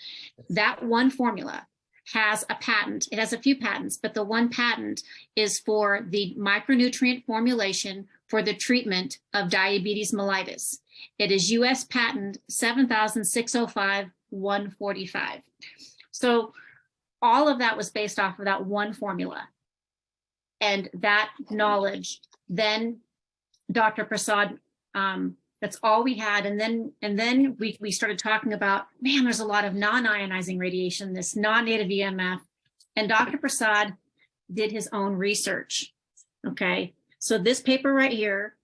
That one formula has a patent. It has a few patents, but the one patent is for the micronutrient formulation for the treatment of diabetes mellitus. It is US patent 7605-145. So all of that was based off of that one formula. And that knowledge, then Dr. Prasad, that's all we had. And then we started talking about, man, there's a lot of non-ionizing radiation, this non-native EMF. And Dr. Prasad did his own research. Okay, so this paper right here,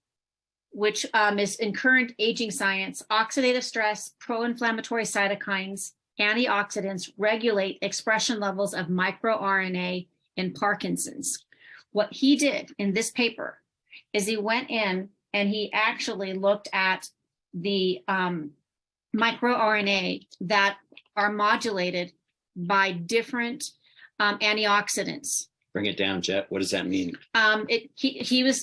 which is in Current Aging Science, oxidative stress, pro-inflammatory cytokines, antioxidants regulate expression levels of microRNA in Parkinson's. What he did in this paper is he went in and he actually looked at the microRNA that are modulated by different antioxidants. Bring it down, Jet. What does that mean?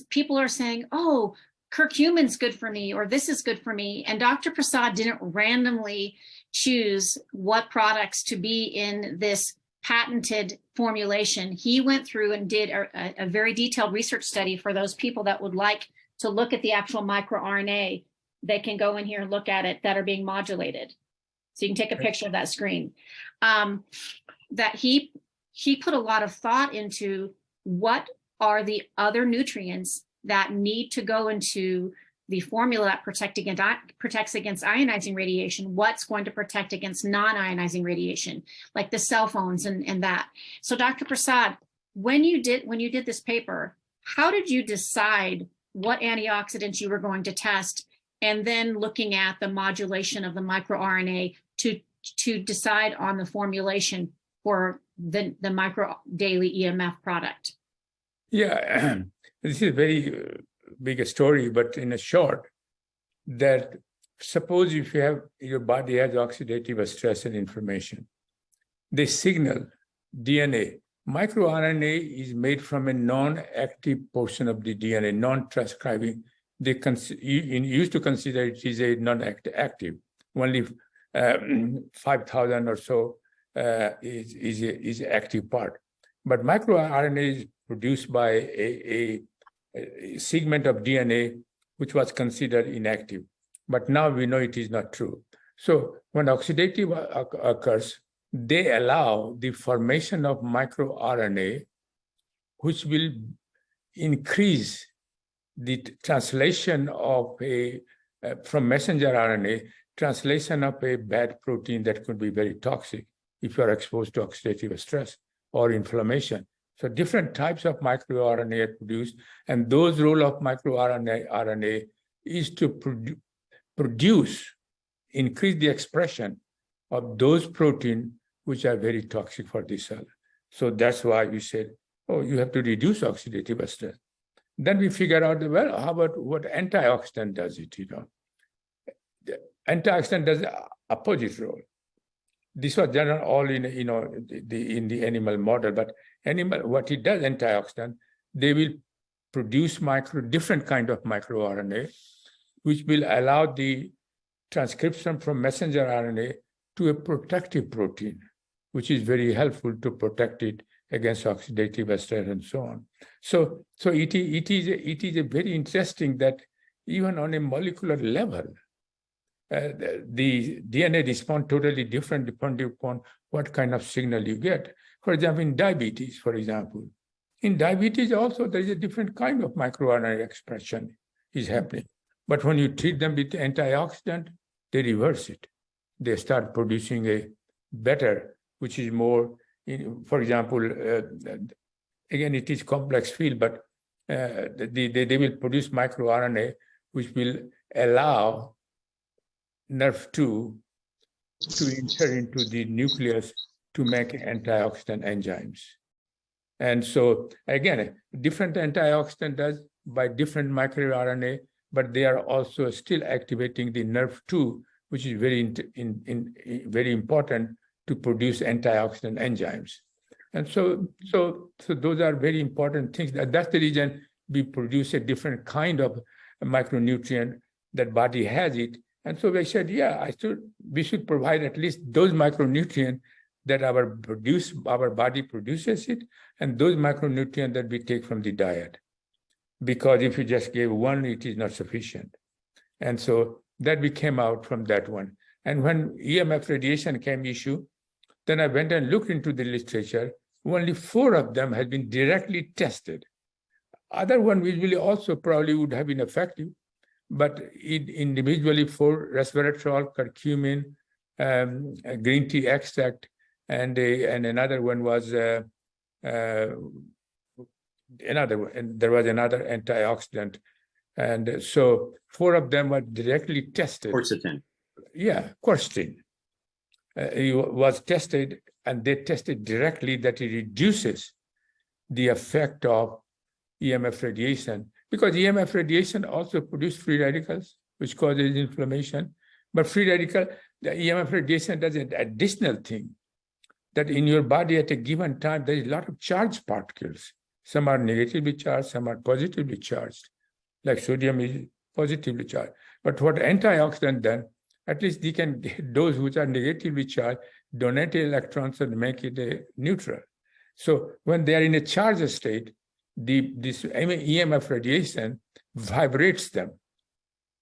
People are saying, oh, curcumin's good for me, or this is good for me. And Dr. Prasad didn't randomly choose what products to be in this patented formulation. He went through and did a very detailed research study for those people that would like to look at the actual microRNA. They can go in here and look at it that are being modulated. So you can take a picture of that screen. That he put a lot of thought into what are the other nutrients that need to go into the formula that protects against ionizing radiation, what's going to protect against non-ionizing radiation, like the cell phones and that. So Dr. Prasad, when you did this paper, how did you decide what antioxidants you were going to test, and then looking at the modulation of the microRNA to decide on the formulation for the micro daily EMF product? Yeah, this is a very big story, but in a short, that suppose if you have, your body has oxidative stress and inflammation, they signal DNA. MicroRNA is made from a non-active portion of the DNA, non-transcribing. They used to consider it is a non-active. Only 5,000 or so is active part. But microRNA is produced by a segment of DNA which was considered inactive. But now we know it is not true. So when oxidative occurs, they allow the formation of microRNA, which will increase the translation of from messenger RNA, translation of a bad protein that could be very toxic if you are exposed to oxidative stress or inflammation. So different types of microRNA are produced, and those role of microRNA is to increase the expression of those proteins which are very toxic for the cell. So that's why we said, oh, you have to reduce oxidative stress. Then we figure out, well, how about what antioxidant does it, The antioxidant does the opposite role. This was done all in, in the animal model, but what it does, antioxidant, they will produce different kind of microRNA, which will allow the transcription from messenger RNA to a protective protein, which is very helpful to protect it against oxidative stress and so on. So it is a very interesting that even on a molecular level, the DNA responds totally different depending upon what kind of signal you get. For example, in diabetes, in diabetes also there is a different kind of microRNA expression is happening. But when you treat them with antioxidant, they reverse it. They start producing a better, which is more, for example, again, it is complex field, but they will produce microRNA, which will allow nerve 2 to enter into the nucleus to make antioxidant enzymes. And so again, different antioxidant does by different microRNA, but they are also still activating the nerve 2, which is very important to produce antioxidant enzymes. And so those are very important things. That's the reason we produce a different kind of micronutrient that body has it. And so we said, yeah, we should provide at least those micronutrients that our body produces it, and those micronutrients that we take from the diet. Because if you just gave one, it is not sufficient. And so that we came out from that one. And when EMF radiation came issue, then I went and looked into the literature. Only 4 of them had been directly tested. Other one usually also probably would have been effective, but individually 4, resveratrol, curcumin, green tea extract, and another one was another one, and there was another antioxidant. And so 4 of them were directly tested. Quercetin. Yeah, quercetin. It was tested, and they tested directly that it reduces the effect of EMF radiation, because EMF radiation also produces free radicals, which causes inflammation. But the EMF radiation does an additional thing, that in your body at a given time, there is a lot of charged particles. Some are negatively charged, some are positively charged, like sodium is positively charged. But what antioxidant then, at least they can, those which are negatively charged, donate electrons and make it a neutral. So when they are in a charged state, this EMF radiation vibrates them,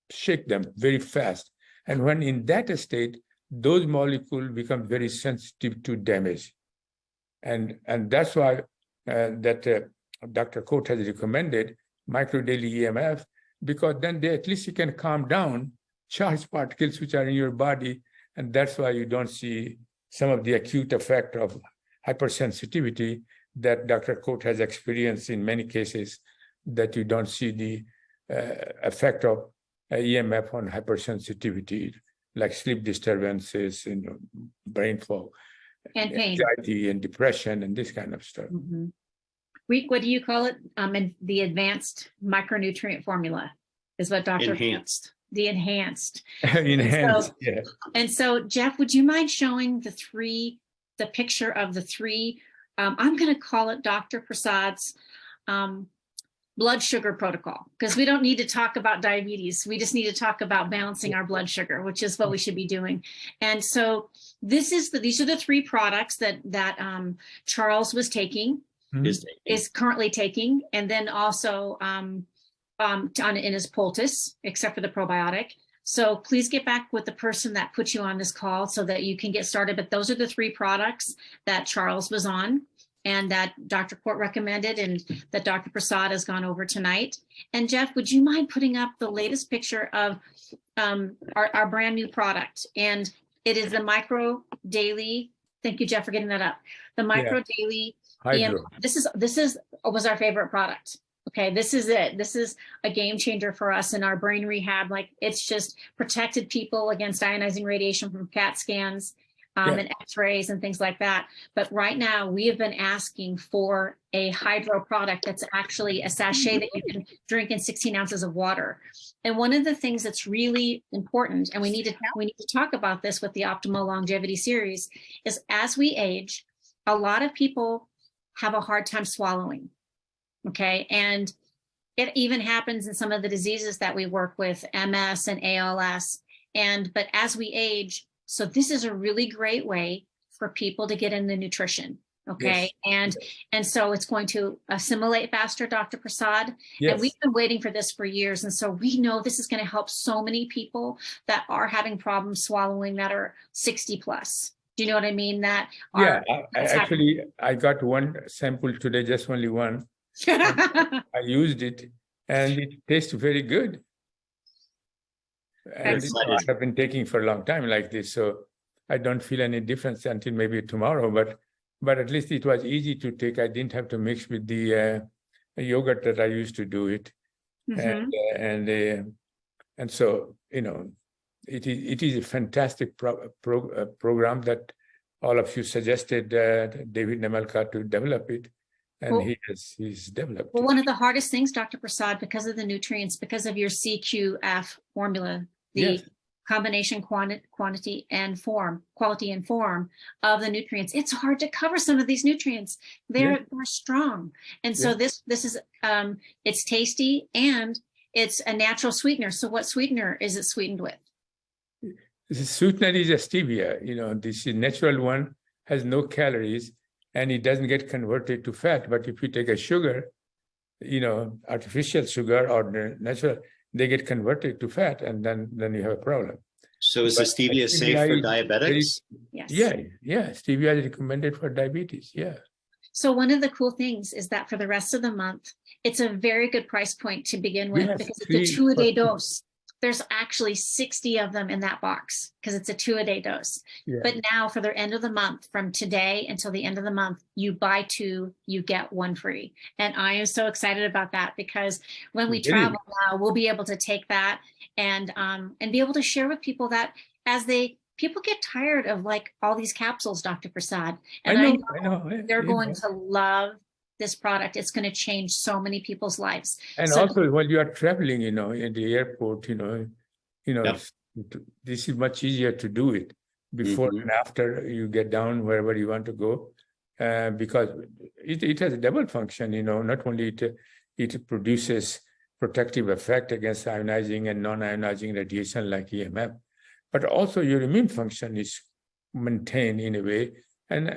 shake them very fast. And when in that state, those molecules become very sensitive to damage. And that's why Dr. Kort has recommended microdaily EMF, because then at least you can calm down charged particles which are in your body. And that's why you don't see some of the acute effect of hypersensitivity that Dr. Kort has experienced in many cases, that you don't see the effect of EMF on hypersensitivity, like sleep disturbances, brain fog, And pain. anxiety and depression and this kind of stuff. Mm-hmm. What do you call it? In the advanced micronutrient formula is what Dr. Enhanced. The enhanced. Enhanced, yeah. And so, Jeff, would you mind showing the picture of the 3? I'm going to call it Dr. Prasad's blood sugar protocol, because we don't need to talk about diabetes. We just need to talk about balancing our blood sugar, which is what we should be doing. And so these are the 3 products that Charles was taking, is currently taking, and then also in his poultice, except for the probiotic. So please get back with the person that put you on this call so that you can get started. But those are the 3 products that Charles was on, and that Dr. Kort recommended, and that Dr. Prasad has gone over tonight. And Jeff, would you mind putting up the latest picture of our brand new product? And it is the Micro Daily. Thank you, Jeff, for getting that up. The Micro Daily. This was our favorite product. Okay, this is it. This is a game changer for us in our brain rehab. Like, it's just protected people against ionizing radiation from CAT scans and x-rays and things like that. But right now we have been asking for a hydro product that's actually a sachet that you can drink in 16 ounces of water. And one of the things that's really important, and we need to talk about this with the Optimal Longevity series, is as we age, a lot of people have a hard time swallowing. Okay. And it even happens in some of the diseases that we work with, MS and ALS. But as we age, so this is a really great way for people to get into nutrition. Okay. Yes. And so it's going to assimilate faster, Dr. Prasad. Yes. And we've been waiting for this for years. And so we know this is going to help so many people that are having problems swallowing, that are 60 plus. Do you know what I mean? I got one sample today, just only one. I used it and it tastes very good. And I've been taking for a long time like this, so I don't feel any difference until maybe tomorrow. But at least it was easy to take. I didn't have to mix with the yogurt that I used to do it, and so it is a fantastic program that all of you suggested David Nemelka to develop it, and he's developed Well, it. one of the hardest things, Dr. Prasad, because of the nutrients, because of your CQF formula, the Yes. combination quality and form of the nutrients, it's hard to cover some of these nutrients. They're strong. And so this is, it's tasty and it's a natural sweetener. So what sweetener is it sweetened with? The sweetener is a stevia. You know, this is natural one, has no calories, and it doesn't get converted to fat. But if you take a sugar, you know, artificial sugar or natural, they get converted to fat, and then you have a problem. So is the stevia safe for diabetics? Yes. Yeah. Stevia is recommended for diabetes. Yeah. So one of the cool things is that for the rest of the month, it's a very good price point to begin with because it's a 2-a-day dose. There's actually 60 of them in that box because it's a 2-a-day dose. Yeah. But now for the end of the month, from today until the end of the month, you buy 2, you get 1 free. And I am so excited about that because when we travel now, we'll be able to take that and be able to share with people that as people get tired of like all these capsules, Dr. Prasad. And I know. They're going to love this product. It's going to change so many people's lives. And so, also while you are traveling, you know, in the airport, this is much easier to do it before and after you get down wherever you want to go, because it has a double function. You know, not only it produces protective effect against ionizing and non-ionizing radiation like EMF, but also your immune function is maintained in a way. And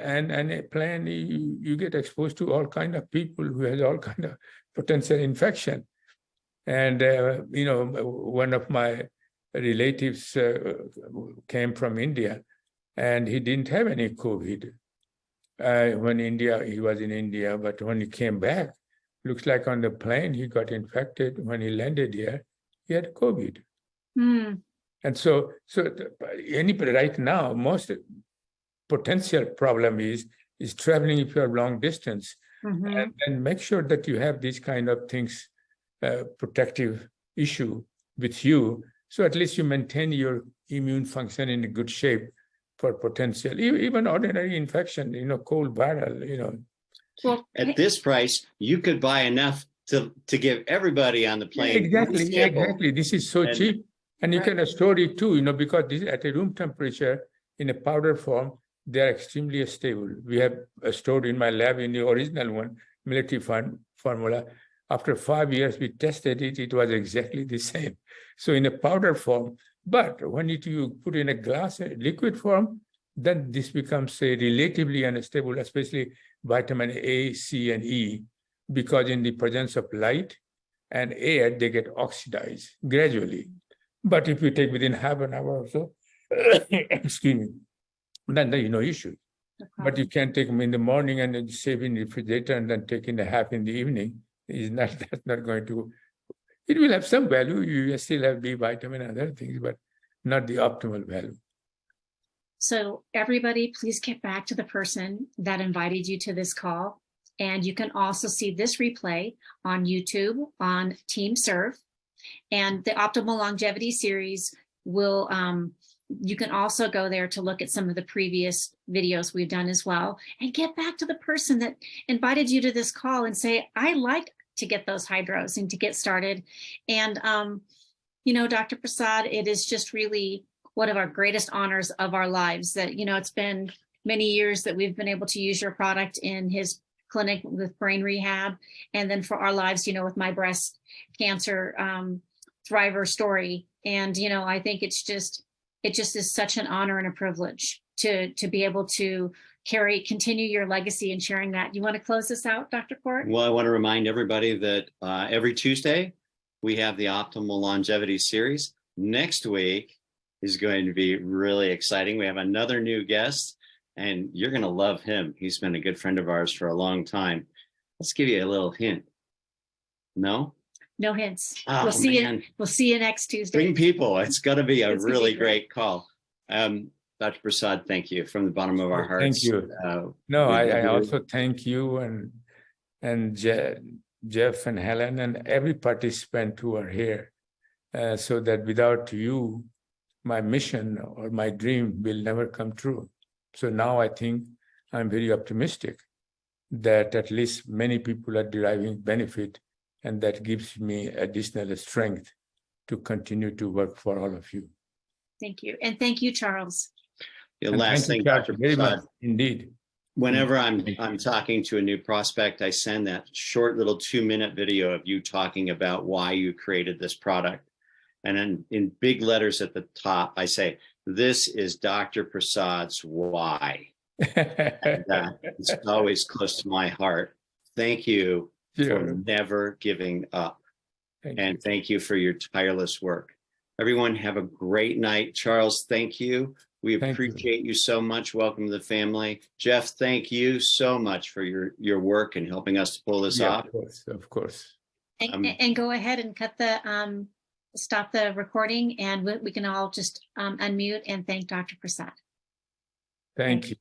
a plan, you get exposed to all kind of people who has all kind of potential infection. And, one of my relatives came from India and he didn't have any COVID he was in India, but when he came back, looks like on the plane, he got infected. When he landed here, he had COVID. And so anybody right now, most potential problem is traveling if you're long distance, and make sure that you have these kind of things, protective issue with you, so at least you maintain your immune function in a good shape for potential, even ordinary infection, cold viral, Well, at this price, you could buy enough to give everybody on the plane. Exactly. This is so cheap, and you can store it too, because this is at a room temperature in a powder form. They are extremely stable. We have stored in my lab in the original one, military formula. After 5 years, we tested it. It was exactly the same. So in a powder form, but when you put in a glass liquid form, then this becomes relatively unstable, especially vitamin A, C, and E, because in the presence of light and air, they get oxidized gradually. But if you take within half an hour or so, excuse me, then there is no issue. But you can't take them in the morning and then save in the refrigerator and then take in the half in the evening. That's not going to. It will have some value. You still have B vitamin and other things, but not the optimal value. So everybody, please get back to the person that invited you to this call. And you can also see this replay on YouTube on Team Serve. And the Optimal Longevity series will, you can also go there to look at some of the previous videos we've done as well, and get back to the person that invited you to this call and say, I like to get those hydros and to get started. And, Dr. Prasad, it is just really one of our greatest honors of our lives that, it's been many years that we've been able to use your product in his clinic with brain rehab. And then for our lives, with my breast cancer thriver story. And, I think it just is such an honor and a privilege to be able to continue your legacy and sharing that. You want to close this out, Dr. Kort? Well, I want to remind everybody that every Tuesday we have the Optimal Longevity series. Next week is going to be really exciting. We have another new guest, and you're going to love him. He's been a good friend of ours for a long time. Let's give you a little hint. No? No hints. Oh, we'll see you next Tuesday. Bring people. It's going to be a really great call. Dr. Prasad, thank you from the bottom of our hearts. Thank you. I also thank you and Jeff and Helen and every participant who are here, so that without you, my mission or my dream will never come true. So now I think I'm very optimistic that at least many people are deriving benefit, and that gives me additional strength to continue to work for all of you. Thank you. And thank you, Charles. The And last thank thing, you, Charles, Dr. very much Prasad, indeed. whenever I'm Thank you. talking to a new prospect, I send that short little 2-minute video of you talking about why you created this product. And then in big letters at the top, I say, this is Dr. Prasad's why. And, it's always close to my heart. Thank you for Sure. never giving up. Thank And you. thank you for your tireless work. Everyone have a great night. Charles, thank you. We Thank you. appreciate you so much. Welcome to the family. Jeff, thank you so much for your work and helping us to pull this Yeah, off. of course, of course. And go ahead and cut the, stop the recording, and we can all just unmute and thank Dr. Prasad. Thank you.